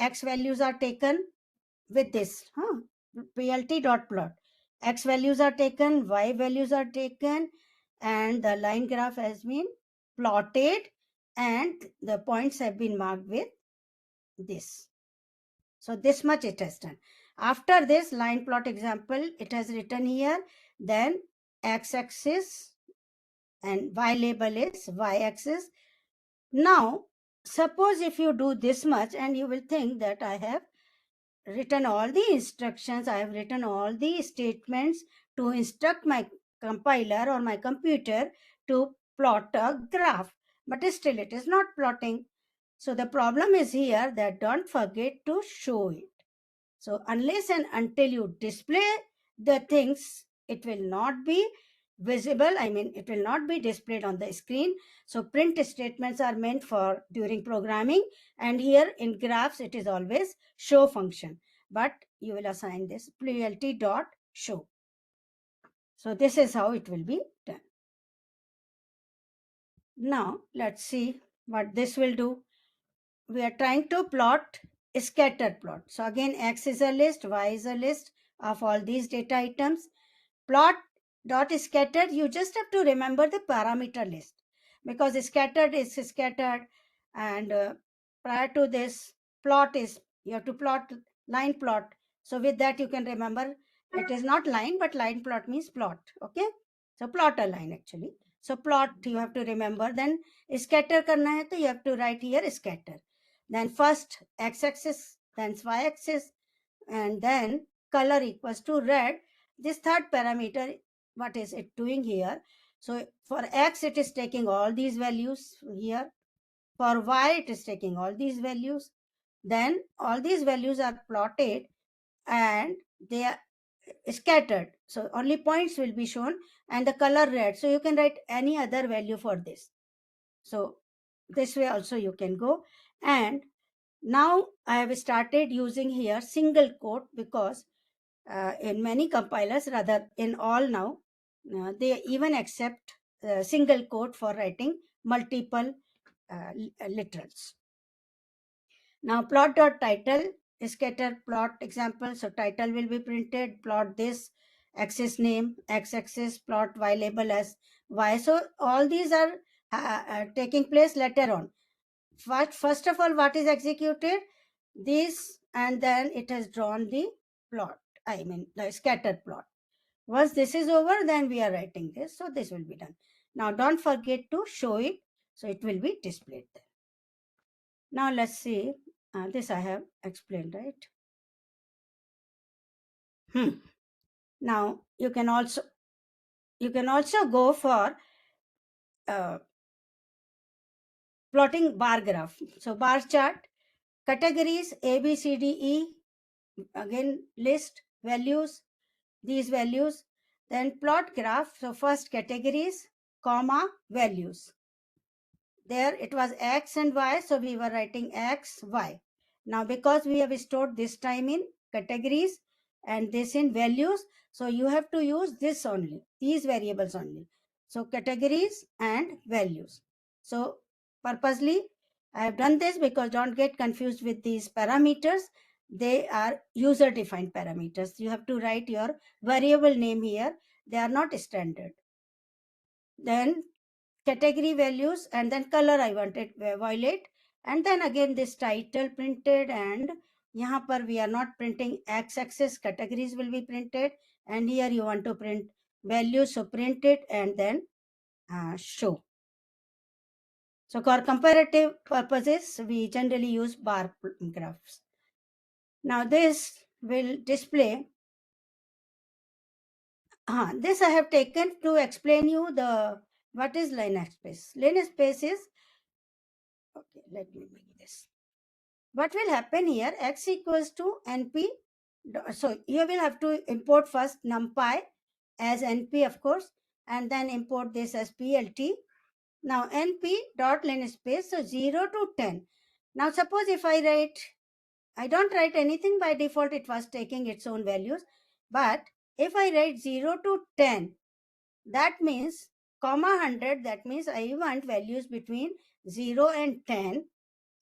x values are taken with this, plt dot plot. X values are taken, y values are taken, and the line graph has been plotted, and the points have been marked with this. So this much it has done. After this line plot example, it has written here, then x-axis and y label is y-axis. Now, suppose if you do this much and you will think that I have written all the instructions, I have written all the statements to instruct my compiler or my computer to plot a graph, but still it is not plotting. So the problem is here that don't forget to show it. So unless and until you display the things, it will not be visible. I mean, it will not be displayed on the screen. So print statements are meant for during programming, and here in graphs it is always show function, but you will assign this plt dot show. So this is how it will be done. Now let's see what this will do. We are trying to plot a scatter plot. So again, x is a list, y is a list of all these data items. Plot dot scattered, you just have to remember the parameter list, because scattered is scattered, and prior to this plot is, you have to plot line plot. So with that you can remember, it is not line, but line plot means plot. Okay, so plot a line actually. So plot you have to remember. Then scatter karna hai, to you have to write here scatter. Then first x-axis, then y-axis, and then color equals to red. This third parameter, what is it doing here? So for x it is taking all these values here, for y it is taking all these values, then all these values are plotted, and they are scattered. So only points will be shown and the color red. So you can write any other value for this. So this way also you can go. And now I have started using here single quote because in many compilers, rather in all now, they even accept single quote for writing multiple literals. Now plot dot title, scatter plot example. So title will be printed, plot this, axis name, x-axis, plot y label as y. So all these are taking place later on. First of all, what is executed? This, and then it has drawn the plot, I mean the scattered plot. Once this is over, then we are writing this. So this will be done. Now don't forget to show it. So it will be displayed there. Now let's see. This I have explained, right? Now you can also go for plotting bar graph. So bar chart, categories A, B, C, D, E. Again list values, these values. Then plot graph. So first categories, comma, values. There it was x and y, so we were writing x, y. Now because we have stored this time in categories and this in values, so you have to use this only, these variables only. So categories and values. So purposely I have done this because don't get confused with these parameters. They are user defined parameters. You have to write your variable name here. They are not standard. Then category values, and then color I wanted violet, and then again this title printed, and yahan par we are not printing x-axis, categories will be printed, and here you want to print values, so print it and then show. So for comparative purposes we generally use bar graphs. Now this will display this I have taken to explain you the what is linear space. Linear space is, okay, let me make this. What will happen here? X equals to np. So you will have to import first numpy as np, of course, and then import this as plt. Now np dot linspace, so 0 to 10. Now suppose if I don't write anything by default, it was taking its own values. But if I write 0 to 10, that means comma 100, that means I want values between 0 and 10,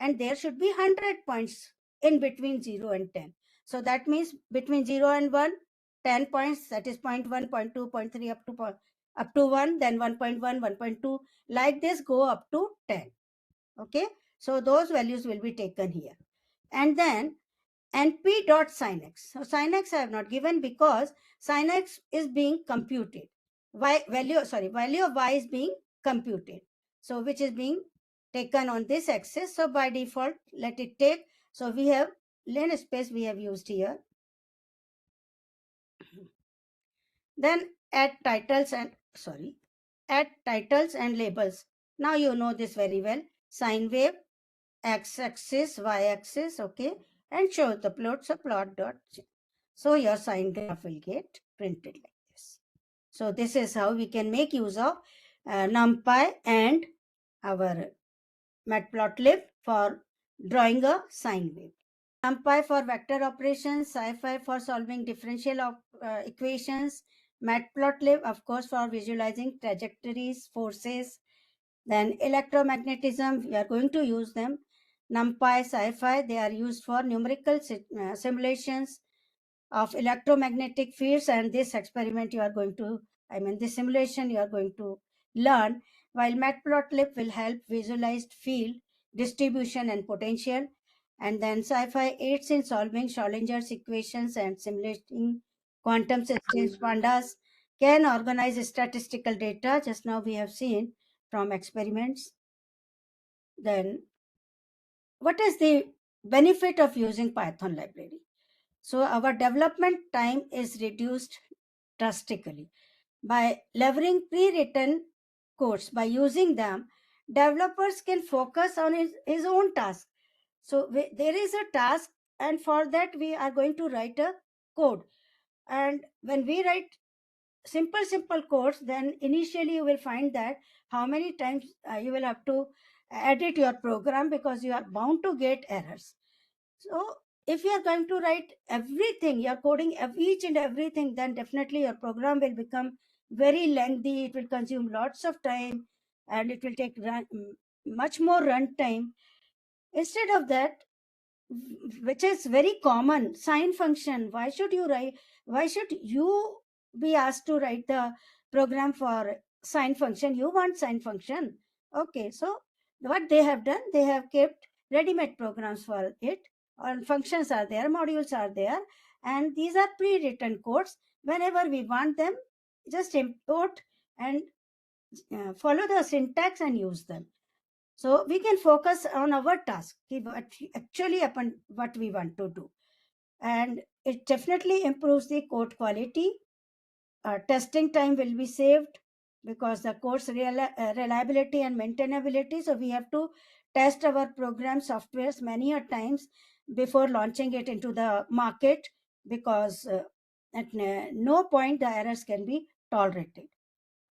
and there should be 100 points in between 0 and 10. So that means between 0 and 1, 10 points, that is 0.1, 0.2, 0.3, up to 1, then 1.1, 1.2, like this go up to 10. Okay, so those values will be taken here. And then np.sinx. So sinx I have not given because sinx is being computed. Value of y is being computed. So which is being taken on this axis. So by default, let it take. So we have linspace we have used here. Then add titles and labels. Now you know this very well. Sine wave, x-axis, y-axis, okay, and show the plot. So plot dot. So your sine graph will get printed like this. So this is how we can make use of NumPy and our matplotlib for drawing a sine wave. NumPy for vector operations, SciPy for solving differential equations, matplotlib of course for visualizing trajectories, forces, then electromagnetism, we are going to use them. NumPy, SciPy, they are used for numerical simulations of electromagnetic fields, and this experiment you are going to, this simulation you are going to learn, while matplotlib will help visualize field distribution and potential. And then SciPy aids in solving Schrodinger's equations and simulating quantum systems. Pandas can organize statistical data, just now we have seen from experiments. Then what is the benefit of using Python library? So our development time is reduced drastically. By leveraging pre-written codes, by using them, developers can focus on his own task. So there is a task, and for that we are going to write a code. And when we write simple codes, then initially you will find that how many times you will have to edit your program, because you are bound to get errors. So if you are going to write everything, you are coding each and everything, then definitely your program will become very lengthy. It will consume lots of time, and it will take much more run time. Instead of that, which is very common, sine function, why should you be asked to write the program for sine function? You want sine function. Okay, so what they have done, they have kept ready-made programs for it, or functions are there, modules are there, and these are pre-written codes. Whenever we want them, just import and follow the syntax and use them. So we can focus on our task, actually upon what we want to do. And it definitely improves the code quality. Testing time will be saved, because the code's reliability and maintainability. So we have to test our program softwares many a times before launching it into the market, because at no point the errors can be tolerated,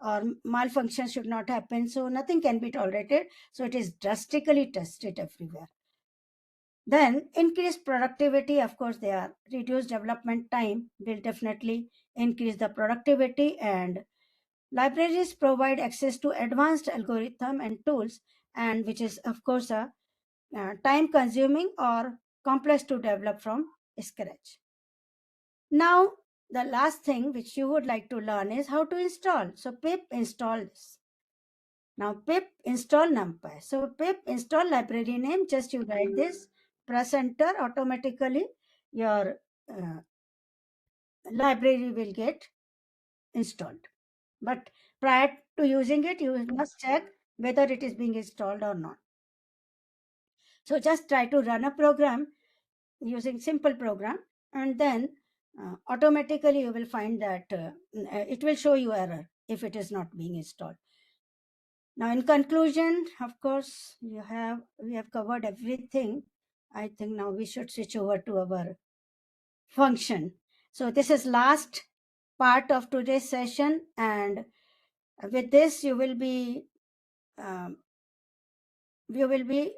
or malfunction should not happen, so nothing can be tolerated. So it is drastically tested everywhere. Then increased productivity, of course, they are reduced development time will definitely increase the productivity. And libraries provide access to advanced algorithm and tools, and which is of course a time consuming or complex to develop from scratch. Now the last thing which you would like to learn is how to install. So pip install this. Now pip install numpy. So pip install library name, just you write this, press enter, automatically your library will get installed. But prior to using it, you must check whether it is being installed or not. So just try to run a program using simple program, and then automatically you will find that it will show you error if it is not being installed. Now, in conclusion, of course, we have covered everything. I think now we should switch over to our function. So this is last part of today's session, and with this um, you will be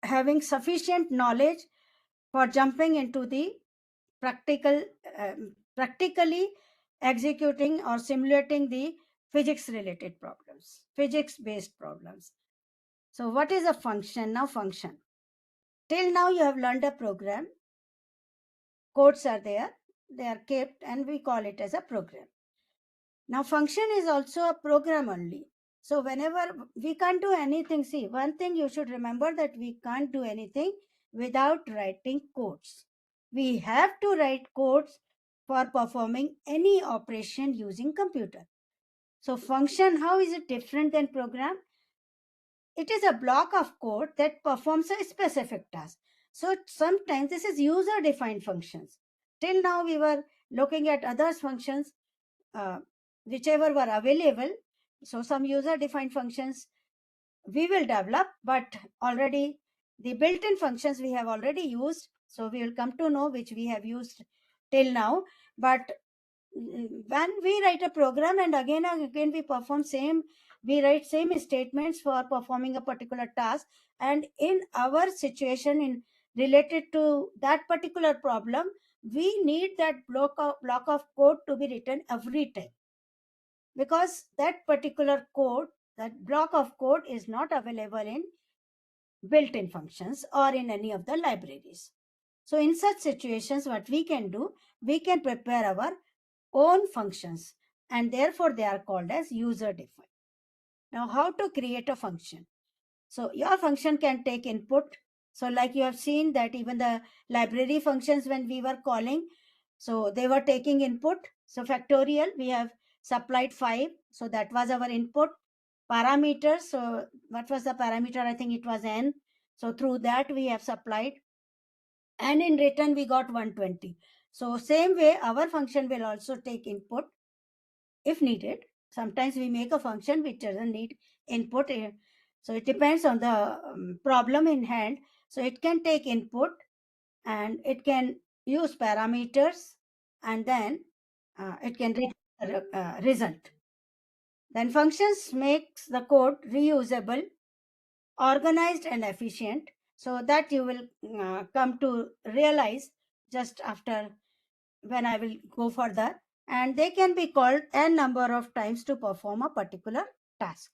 having sufficient knowledge for jumping into the practically executing or simulating the physics related problems, physics based problems. So what is a function? Now function, till now you have learned a program, codes are there, they are kept, and we call it as a program. Now function is also a program only. So whenever we can't do anything, see, one thing you should remember, that we can't do anything without writing codes. We have to write codes for performing any operation using computer. So function, how is it different than program? It is a block of code that performs a specific task. So sometimes this is user defined functions. Till now we were looking at others functions, uh, whichever were available. So some user defined functions we will develop, but already the built-in functions we have already used. So we will come to know which we have used till now. But when we write a program and again we perform same, we write same statements for performing a particular task, and in our situation in related to that particular problem, we need that block of code to be written every time, because that particular code, that block of code is not available in built-in functions or in any of the libraries. So in such situations, what we can do, we can prepare our own functions, and therefore they are called as user defined. Now how to create a function? So your function can take input. So like you have seen that even the library functions, when we were calling, so they were taking input. So factorial, we have supplied 5. So that was our input. Parameters, so what was the parameter? I think it was n. So through that we have supplied, and in return we got 120. So same way our function will also take input if needed. Sometimes we make a function which doesn't need input. So it depends on the problem in hand. So it can take input, and it can use parameters, and then it can read result. Then functions makes the code reusable, organized and efficient, so that you will come to realize just after when I will go further. And they can be called n number of times to perform a particular task.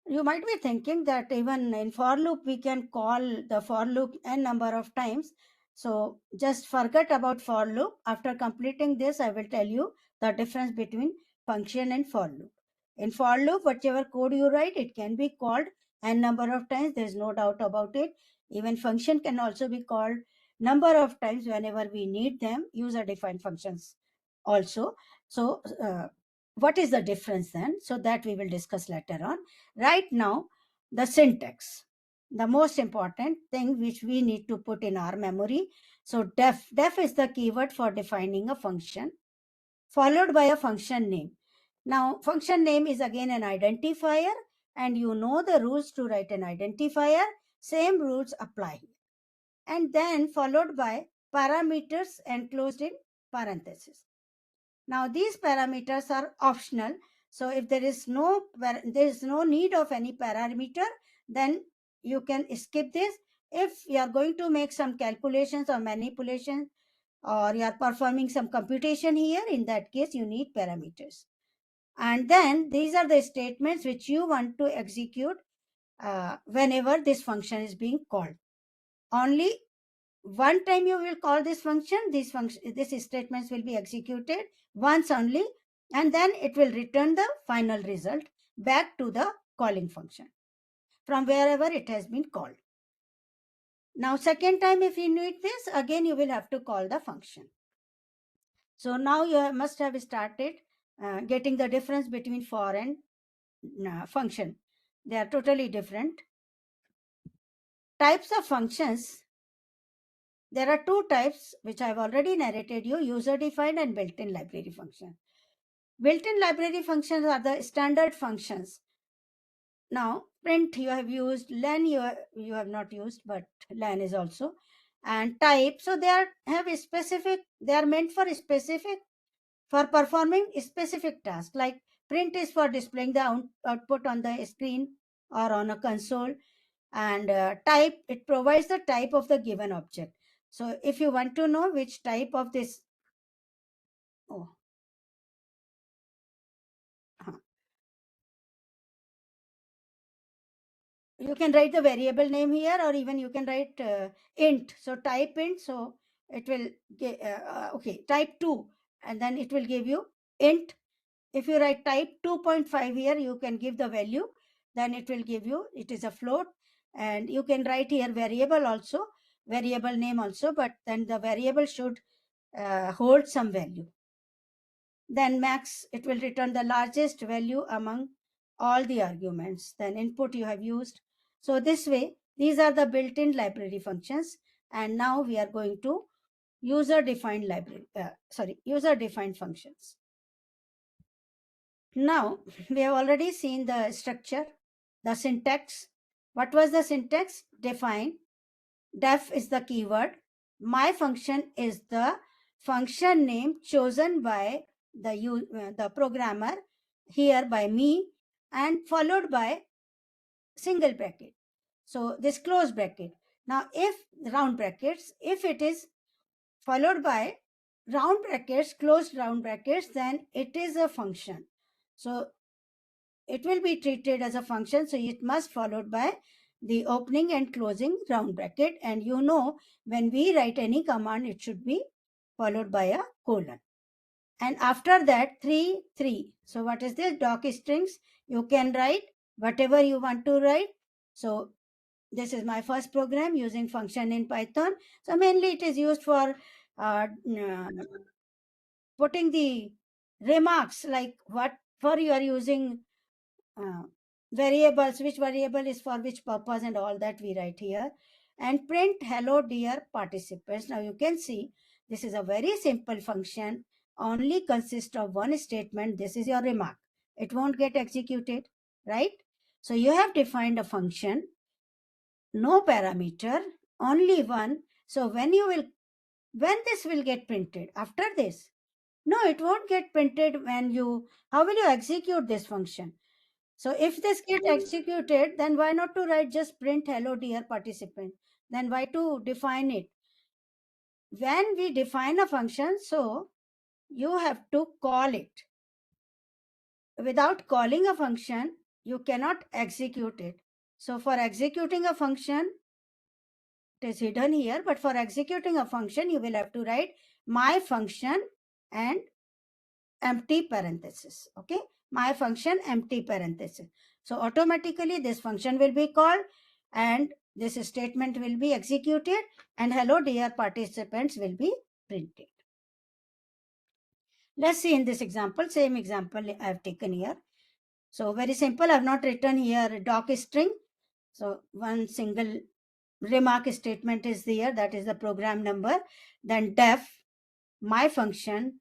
You might be thinking that even in for loop we can call the for loop n number of times. So just forget about for loop. After completing this, I will tell you the difference between function and for loop. In for loop, whatever code you write, it can be called n number of times. There's no doubt about it. Even function can also be called number of times whenever we need them. User defined functions also. So what is the difference then? So that we will discuss later on. Right now, the syntax, the most important thing which we need to put in our memory. So def is the keyword for defining a function, followed by a function name. Now, function name is again an identifier, and you know the rules to write an identifier. Same rules apply. And then followed by parameters enclosed in parentheses. Now these parameters are optional. So if there is no need of any parameter, then you can skip this. If you are going to make some calculations or manipulations, or you are performing some computation here, in that case you need parameters. And then these are the statements which you want to execute whenever this function is being called. Only one time you will call this function, this statements will be executed once only, and then it will return the final result back to the calling function from wherever it has been called. Now second time, if you need this, again you will have to call the function. So now you must have started getting the difference between for and function. They are totally different. Types of functions. There are two types which I have already narrated you: user-defined and built-in library function. Built-in library functions are the standard functions. Now, print you have used, len you have not used, but len is also, and type. So they are meant for performing specific tasks. Like print is for displaying the output on the screen or on a console, and type, it provides the type of the given object. So if you want to know which type of this, oh, you can write the variable name here, or even you can write int. So type int, so it will get okay, type 2, and then it will give you int. If you write type 2.5 here, you can give the value, then it will give you, it is a float. And you can write here variable also, variable name also, but then the variable should hold some value. Then max, it will return the largest value among all the arguments. Then input you have used. So this way, these are the built-in library functions. And now we are going to user-defined user-defined functions. Now, we have already seen the structure, the syntax. What was the syntax? Define. Def is the keyword. My function is the function name chosen by the programmer, here by me, and followed by single bracket. So this close bracket. Now, if round brackets, if it is followed by round brackets, closed round brackets, then it is a function. So it will be treated as a function. So it must followed by the opening and closing round bracket. And you know, when we write any command, it should be followed by a colon. And after that, 3, 3. So what is this? Doc strings. You can write whatever you want to write. So this is my first program using function in Python. So mainly it is used for putting the remarks, like what for you are using variables, which variable is for which purpose, and all that we write here. And print hello dear participants. Now you can see this is a very simple function, only consists of one statement. This is your remark. It won't get executed, right? So you have defined a function, no parameter, only one, So when this will get printed after this? No, it won't get printed how will you execute this function? So if this get executed, then why not to write just print hello dear participant? Then why to define it? When we define a function, so you have to call it. Without calling a function, you cannot execute it. So for executing a function, it is hidden here, but for executing a function, you will have to write my function and empty parenthesis. Okay, my function empty parenthesis. So automatically this function will be called and this statement will be executed and hello dear participants will be printed. Let's see in this example, same example I have taken here. So very simple, I have not written here doc string. So one single remark statement is there, that is the program number. Then def my function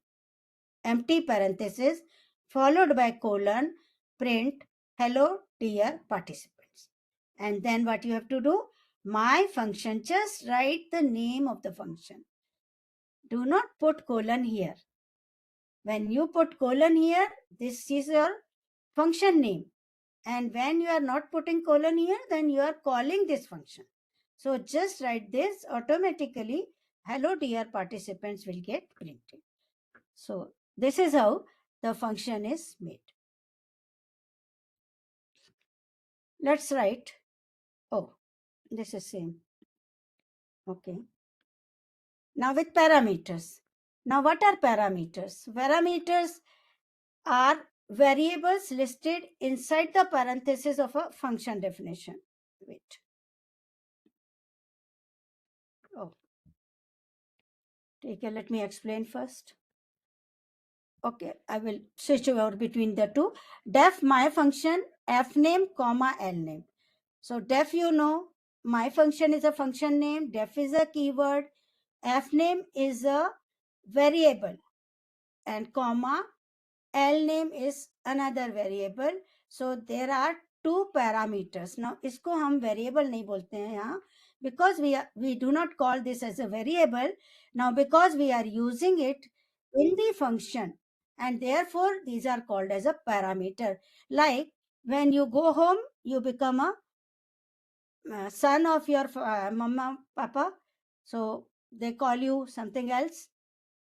empty parenthesis followed by colon print hello dear participants. And then what you have to do, my function, just write the name of the function. Do not put colon here. When you put colon here, this is your function name. And when you are not putting colon here, then you are calling this function. So just write this, automatically hello dear participants will get printed. So this is how the function is made. Let's write, oh, this is same. Okay. Now with parameters. Now what are parameters? Parameters are variables listed inside the parenthesis of a function definition. Wait. Oh. Take a, let me explain first. Okay, I will switch over between the two. Def my function f name comma l name. So def, you know, my function is a function name, def is a keyword, f name is a variable, and comma l name is another variable. So there are two parameters. Now इसको हम variable नहीं बोलते हैं यहाँ, because we do not call this as a variable. Now because we are using it in the function, and therefore these are called as a parameter. Like when you go home, you become a son of your mama, papa. So they call you something else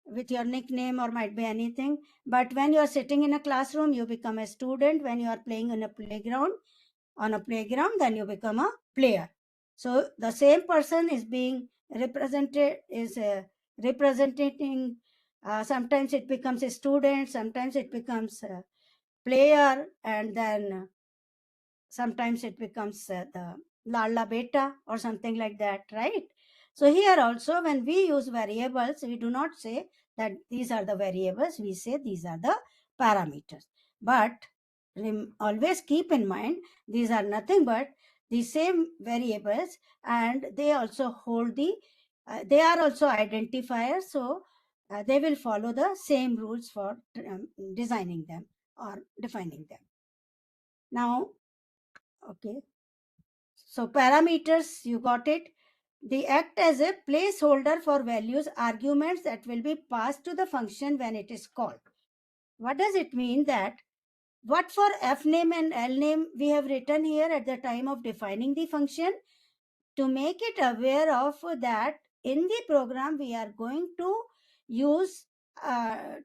with your nickname or might be anything. But when you are sitting in a classroom, you become a student. When you are playing on a playground, then you become a player. So the same person is being represented, is representing. Sometimes it becomes a student, sometimes it becomes a player, and then sometimes it becomes the lala beta or something like that, right? So here also, when we use variables, we do not say that these are the variables, we say these are the parameters. But always keep in mind, these are nothing but the same variables, and they also hold they are also identifiers, so they will follow the same rules for designing them or defining them. Now, okay, so parameters, you got it. They act as a placeholder for values, arguments that will be passed to the function when it is called. What does it mean? That what for f name and l name we have written here at the time of defining the function, to make it aware of that in the program we are going to use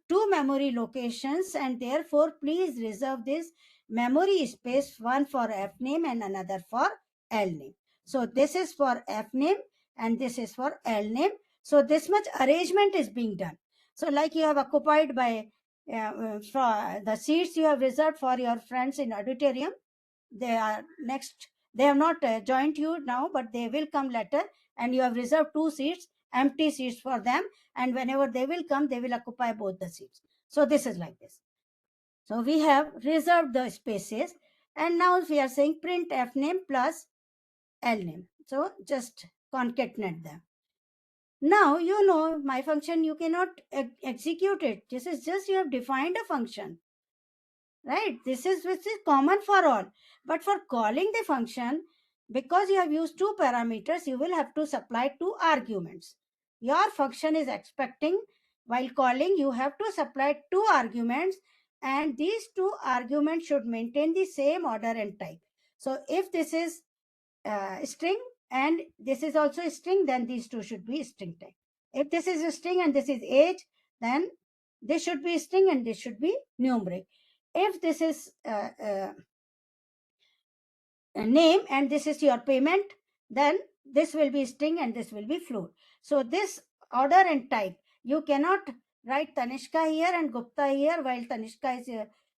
two memory locations, and therefore please reserve this memory space, one for f name and another for l name. So this is for f name and this is for l name. So this much arrangement is being done. So like you have occupied by for the seats you have reserved for your friends in auditorium, they are next, they have not joined you now, but they will come later, and you have reserved two seats, empty seats for them, and whenever they will come, they will occupy both the seats. So this is like this. So we have reserved the spaces, and now we are saying print f name plus l name. So just concatenate them. Now you know my function, you cannot execute it. This is just, you have defined a function, right? This is which is common for all. But for calling the function, because you have used two parameters, you will have to supply two arguments. Your function is expecting, while calling, you have to supply two arguments, and these two arguments should maintain the same order and type. So if this is string and this is also a string, then these two should be string type. If this is a string and this is age, then this should be string and this should be numeric. If this is a name and this is your payment, then this will be string and this will be float. So this order and type, you cannot write Tanishka here and Gupta here, while Tanishka is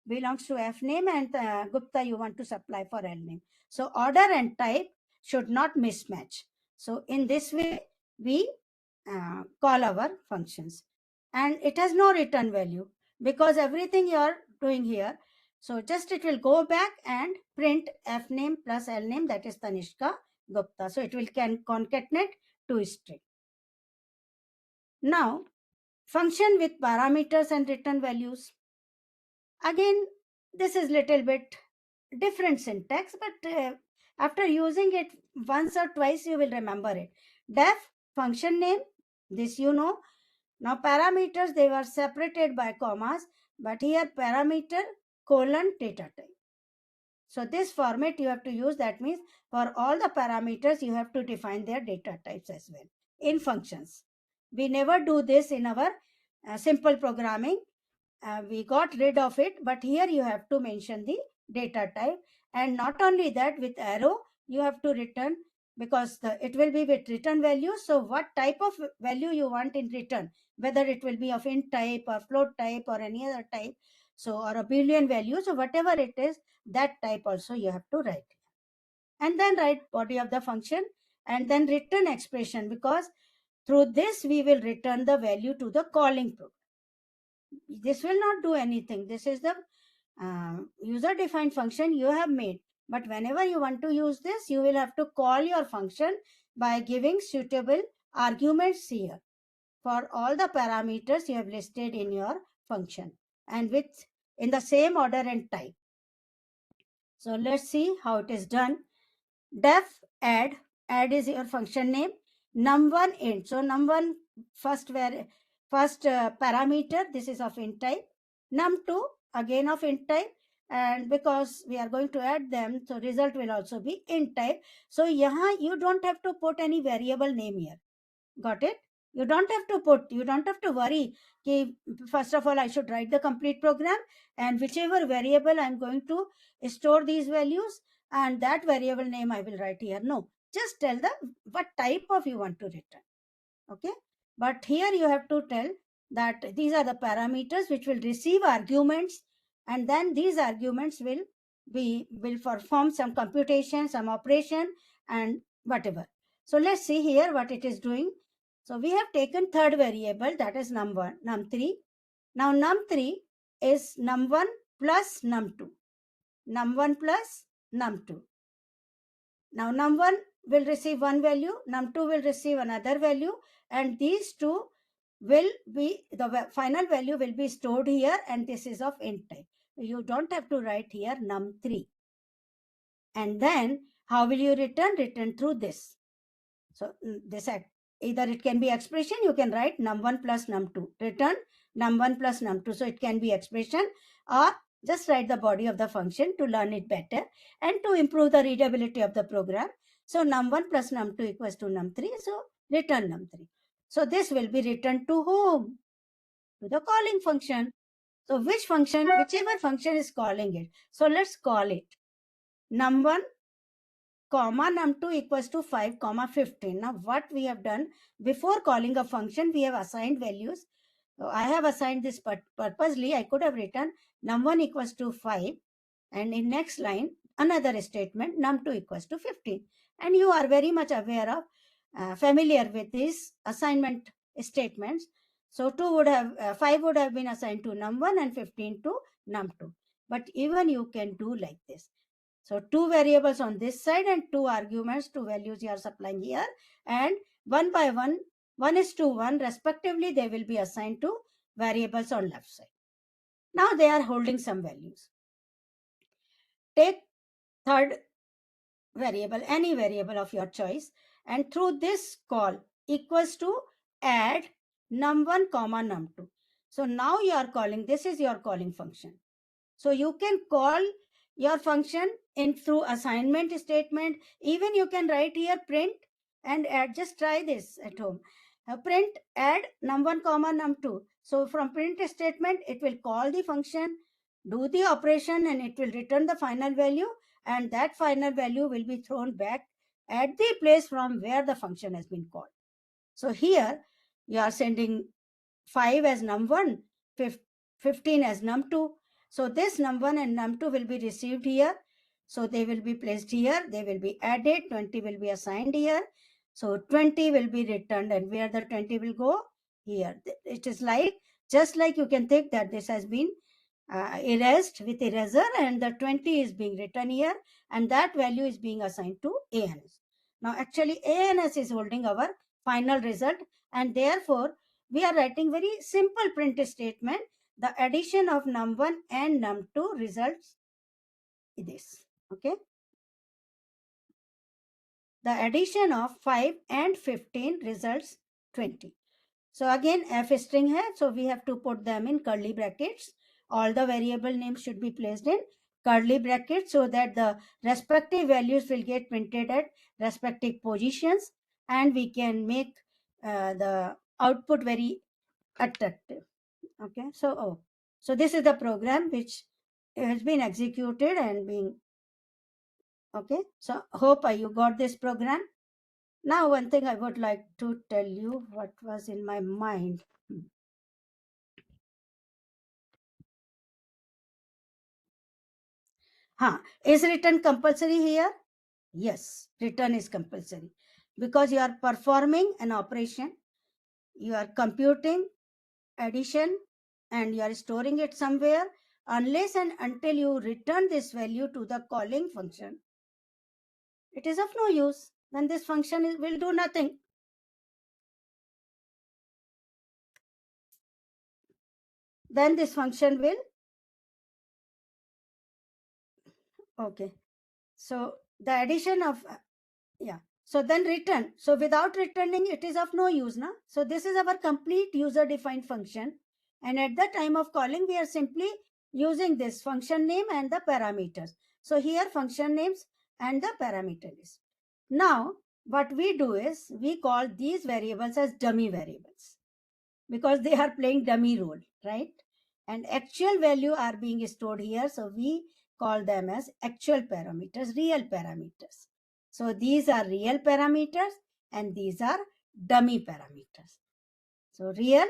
belongs to F name and Gupta you want to supply for L name. So order and type should not mismatch. So in this way we call our functions, and it has no return value because everything you are doing here. So just it will go back and print F name plus L name, that is Tanishka Gupta. So it will can concatenate to string. Now function with parameters and return values. Again, this is little bit different syntax, but after using it once or twice, you will remember it. Def function name, this you know. Now parameters, they were separated by commas, but here parameter colon data type. So this format you have to use. That means for all the parameters, you have to define their data types as well in functions. We never do this in our simple programming. We got rid of it, but here you have to mention the data type. And not only that, with arrow, you have to return, because it will be with return value. So what type of value you want in return, whether it will be of int type or float type or any other type, so or a Boolean value. So whatever it is, that type also you have to write. And then write body of the function and then return expression, because through this we will return the value to the calling program. This will not do anything. This is the user defined function you have made. But whenever you want to use this, you will have to call your function by giving suitable arguments here for all the parameters you have listed in your function, and with in the same order and type. So let's see how it is done. Def add is your function name, num1 int. So num1 first parameter, this is of int type, num2 again of int type, and because we are going to add them, so result will also be int type. So yahan you don't have to put any variable name here. Got it? You don't have to worry ki, first of all I should write the complete program, and whichever variable I'm going to store these values, and that variable name I will write here. No, just tell the what type of you want to return. Okay, but here you have to tell that these are the parameters which will receive arguments, and then these arguments will perform some computation, some operation, and whatever. So let's see here what it is doing. So we have taken third variable, that is num1, num3. Now num3 is num1 plus num2. Num1 plus num2. Now num1 will receive one value, num2 will receive another value, and these two will be, the final value will be stored here, and this is of int type. You don't have to write here num3. And then how will you return? Return through this. So this either it can be expression, you can write num1 plus num2, return num1 plus num2. So it can be expression, or just write the body of the function to learn it better and to improve the readability of the program. So num1 plus num2 equals to num3. So return num3. So this will be returned to whom? To the calling function. So which function, whichever function is calling it. So let's call it num1 comma num2 equals to 5 comma 15. Now what we have done, before calling a function, we have assigned values. So I have assigned this purposely. I could have written num1 equals to 5, and in next line another statement num2 equals to 15. And you are very much aware of familiar with these assignment statements. So 5 would have been assigned to num1 and 15 to num2. But even you can do like this. So two variables on this side and two arguments, two values you are supplying here, and one by one, 1:1 respectively, they will be assigned to variables on left side. Now they are holding some values. Take third variable, any variable of your choice, and through this call equals to add num1 comma num2. So now you are calling, this is your calling function. So you can call your function in through assignment statement. Even you can write here print and add. Just try this at home. Print add num1 comma num2. So from print statement, it will call the function, do the operation, and it will return the final value, and that final value will be thrown back at the place from where the function has been called. So here you are sending 5 as num1, 15 as num2. So this num1 and num2 will be received here. So they will be placed here. They will be added. 20 will be assigned here. So 20 will be returned, and where the 20 will go? Here. It is like, just like you can think that this has been erased with eraser, and the 20 is being written here, and that value is being assigned to ANS. Now actually ANS is holding our final result, and therefore we are writing very simple print statement. The addition of num1 and num2 results this. Okay. The addition of 5 and 15 results 20. So again f string hai, so we have to put them in curly brackets. All the variable names should be placed in curly brackets so that the respective values will get printed at respective positions, and we can make the output very attractive. Okay, so this is the program which has been executed and being, okay. So hope you got this program. Now one thing I would like to tell you what was in my mind. Is return compulsory here? Yes, return is compulsory because you are performing an operation, you are computing addition, and you are storing it somewhere. Unless and until you return this value to the calling function, it is of no use. Then this function will do nothing. Then this function will, okay. So the addition of, yeah. So then return. So without returning, it is of no use, na? So this is our complete user-defined function. And at the time of calling, we are simply using this function name and the parameters. So here function names and the parameter list. Now, what we do is we call these variables as dummy variables because they are playing dummy role, right? And actual value are being stored here. So we call them as actual parameters, real parameters. So these are real parameters and these are dummy parameters. So real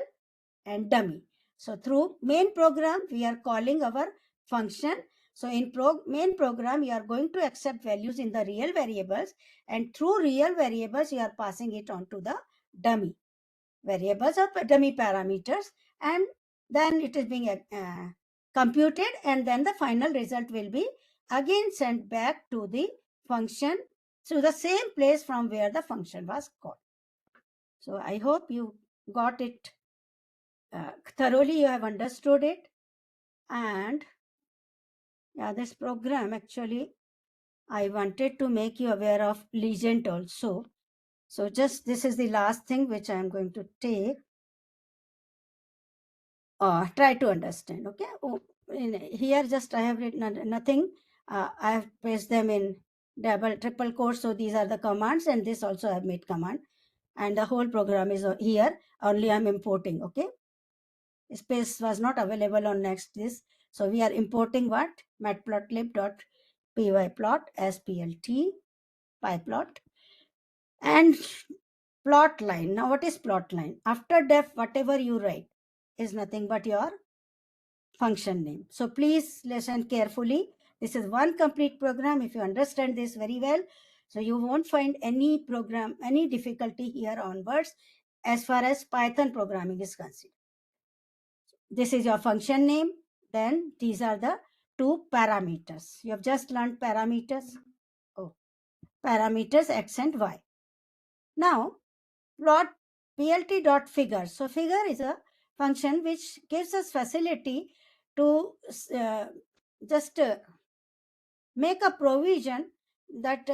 and dummy. So through main program, we are calling our function. So in main program, you are going to accept values in the real variables, and through real variables, you are passing it on to the dummy variables or dummy parameters, and then it is being computed, and then the final result will be again sent back to the function to the same place from where the function was called. So I hope you got it thoroughly, you have understood it. And yeah, this program actually I wanted to make you aware of legend also. So just this is the last thing which I am going to take. Try to understand. Okay. Here just I have written nothing. I have placed them in double triple quotes. So these are the commands, and this also I have made command, and the whole program is here. Only I'm importing. Okay. Space was not available on next this. So we are importing what? matplotlib.pyplot as plt pyplot and plot line. Now what is plot line? After def, whatever you write is nothing but your function name. So please listen carefully. This is one complete program. If you understand this very well, so you won't find any program, any difficulty here onwards as far as Python programming is concerned. This is your function name. Then these are the two parameters. You have just learned parameters. Oh, parameters X and Y. Now, plot plt.figure. So figure is a function which gives us facility to just make a provision that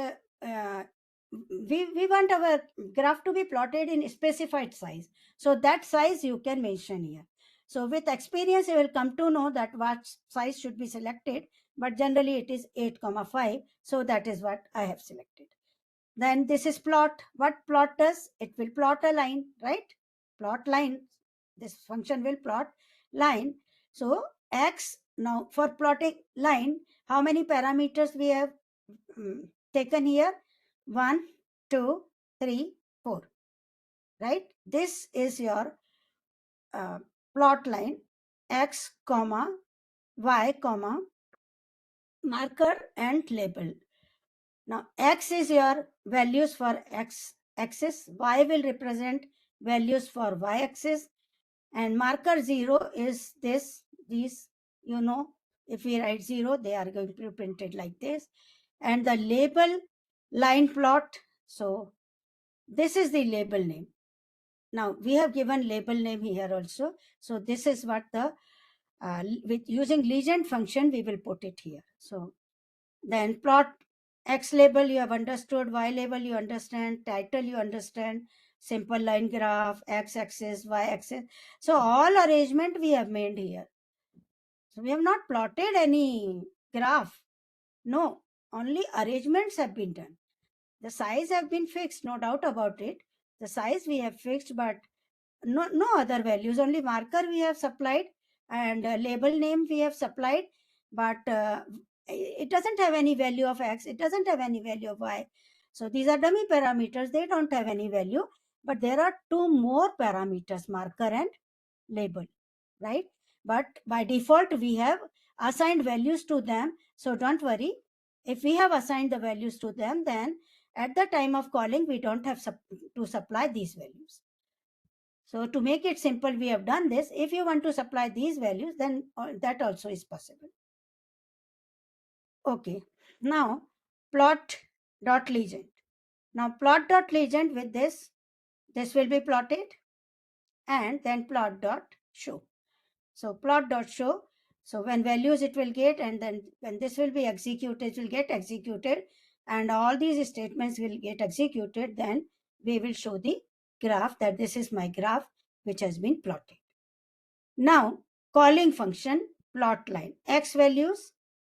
we want our graph to be plotted in specified size. So that size you can mention here. So with experience, you will come to know that what size should be selected, but generally it is 8,5. So that is what I have selected. Then this is plot. What plot does? It will plot a line, right? Plot line. This function will plot line. So x, now for plotting line, how many parameters we have taken here? 1, 2, 3, 4. Right? This is your plot line x comma y comma marker and label. Now x is your values for x axis, y will represent values for y axis, and marker 0 is these, if we write 0, they are going to be printed like this. And the label line plot, so this is the label name. Now we have given label name here also. So this is what the, with using legend function, we will put it here. So then plot X label you have understood, Y label you understand, title you understand, simple line graph, X axis, Y axis. So all arrangement we have made here. So we have not plotted any graph. No, only arrangements have been done. The size have been fixed, no doubt about it. The size we have fixed, but no other values, only marker we have supplied, and label name we have supplied, but it doesn't have any value of x, it doesn't have any value of y. So these are dummy parameters, they don't have any value, but there are two more parameters, marker and label, right? But by default we have assigned values to them, so don't worry. If we have assigned the values to them, then at the time of calling we don't have to supply these values. So to make it simple, we have done this. If you want to supply these values, then that also is possible. Okay. Now plot dot legend. Now plot dot legend, with this will be plotted, and then plot dot show. So plot dot show. So when values it will get, and then when this will be executed, it will get executed, and all these statements will get executed. Then we will show the graph, that this is my graph which has been plotted. Now, calling function plot line, x values,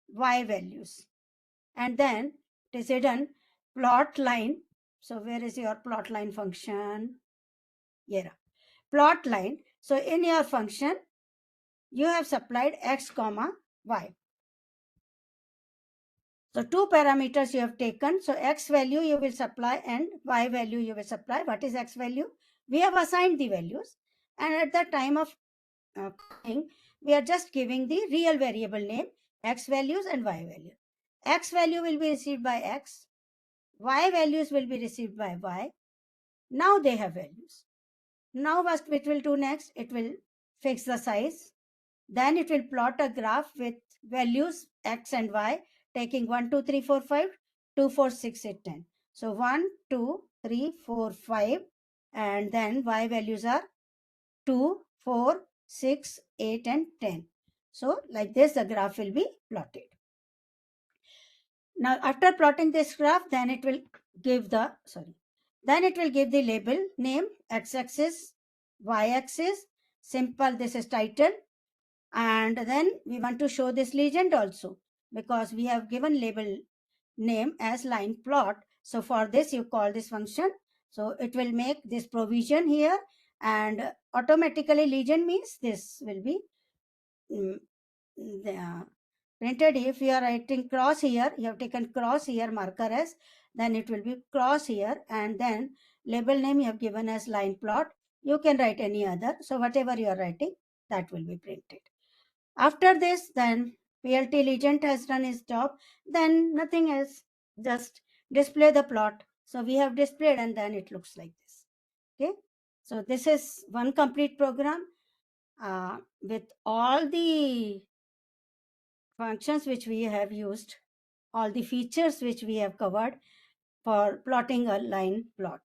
y values, and then it is hidden plot line. So where is your plot line function? Here, plot line. So in your function, you have supplied x comma y. So two parameters you have taken. So x value you will supply and y value you will supply. What is x value? We have assigned the values, and at the time of calling, we are just giving the real variable name, x values and y value. X value will be received by x, y values will be received by y. Now they have values. Now what it will do next? It will fix the size. Then it will plot a graph with values x and y, taking 1, 2, 3, 4, 5, 2, 4, 6, 8, 10. So 1, 2, 3, 4, 5, and then y values are 2, 4, 6, 8, and 10. So like this, the graph will be plotted. Now after plotting this graph, then it will give the, label name, x-axis, y-axis, simple, this is title. And then we want to show this legend also, because we have given label name as line plot. So for this, you call this function. So it will make this provision here, and automatically legend means this will be printed. If you are writing cross here, you have taken cross here marker as, then it will be cross here, and then label name you have given as line plot. You can write any other. So whatever you are writing, that will be printed. After this, then PLT legend has done its job. Then nothing else, just display the plot. So we have displayed, and then it looks like this. Okay. So this is one complete program with all the functions which we have used, all the features which we have covered for plotting a line plot.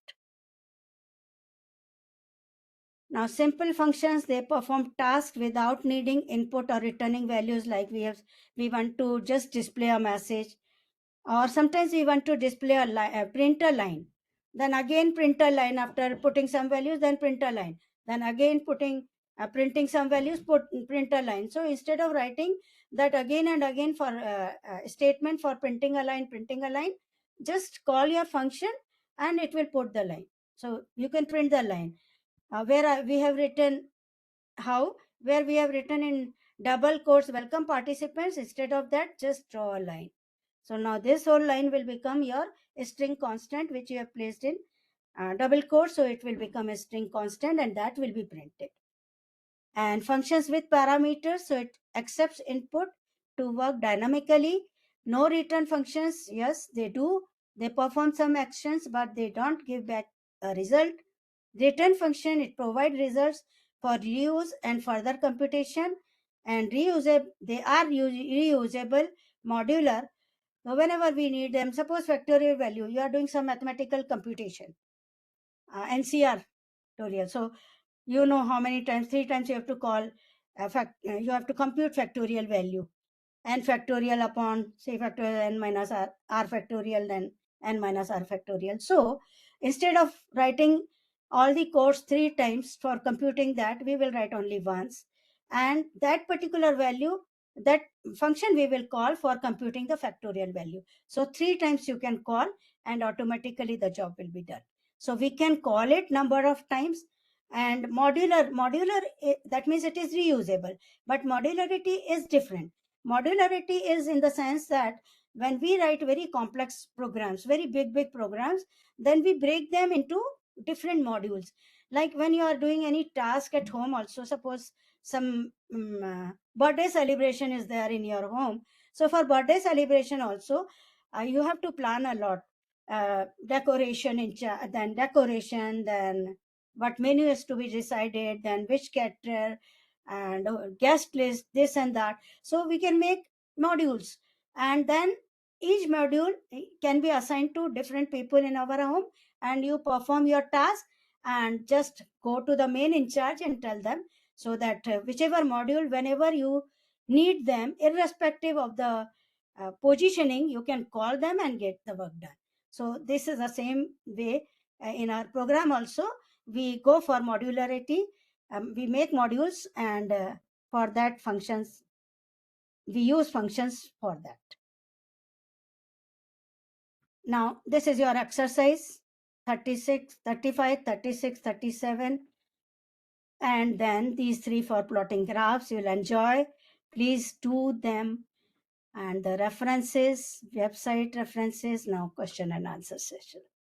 Now simple functions, they perform tasks without needing input or returning values, like we want to just display a message, Or sometimes we want to display a print a line, then again print a line after putting some values, then print a line, then again printing some values, print a line. So instead of writing that again and again for a statement for printing a line, just call your function and it will put the line. So you can print the line. We have written how, where we have written in double quotes, welcome participants, instead of that just draw a line. So now this whole line will become your string constant, which you have placed in double quotes, so it will become a string constant and that will be printed. And functions with parameters, so it accepts input to work dynamically. No return functions, yes they do, they perform some actions but they don't give back a result. Return function, it provides results for reuse and further computation. And reusable, they are reusable, modular. So whenever we need them, suppose factorial value, you are doing some mathematical computation, NCR tutorial. So you know how many times, 3 times you have to call you have to compute factorial value, n factorial upon say factorial n minus r factorial, then n minus r factorial. So instead of writing all the codes 3 times for computing that, we will write only once, and that particular value, that function we will call for computing the factorial value. So 3 times you can call and automatically the job will be done. So we can call it number of times. And modular, that means it is reusable, but modularity is different. Modularity is in the sense that when we write very complex programs, very big programs, then we break them into different modules. Like when you are doing any task at home also, suppose some birthday celebration is there in your home. So for birthday celebration also, you have to plan a lot. Then decoration, then what menu is to be decided, then which caterer, and guest list, this and that. So we can make modules, and then each module can be assigned to different people in our home, and you perform your task and just go to the main in charge and tell them, so that whichever module, whenever you need them, irrespective of the positioning, you can call them and get the work done. So this is the same way in our program also. We go for modularity. We make modules, and for that functions, we use functions for that. Now this is your exercise 36, 35, 36, 37, and then these 3 for plotting graphs. You'll enjoy, please do them. And the references, website references. Now question and answer session.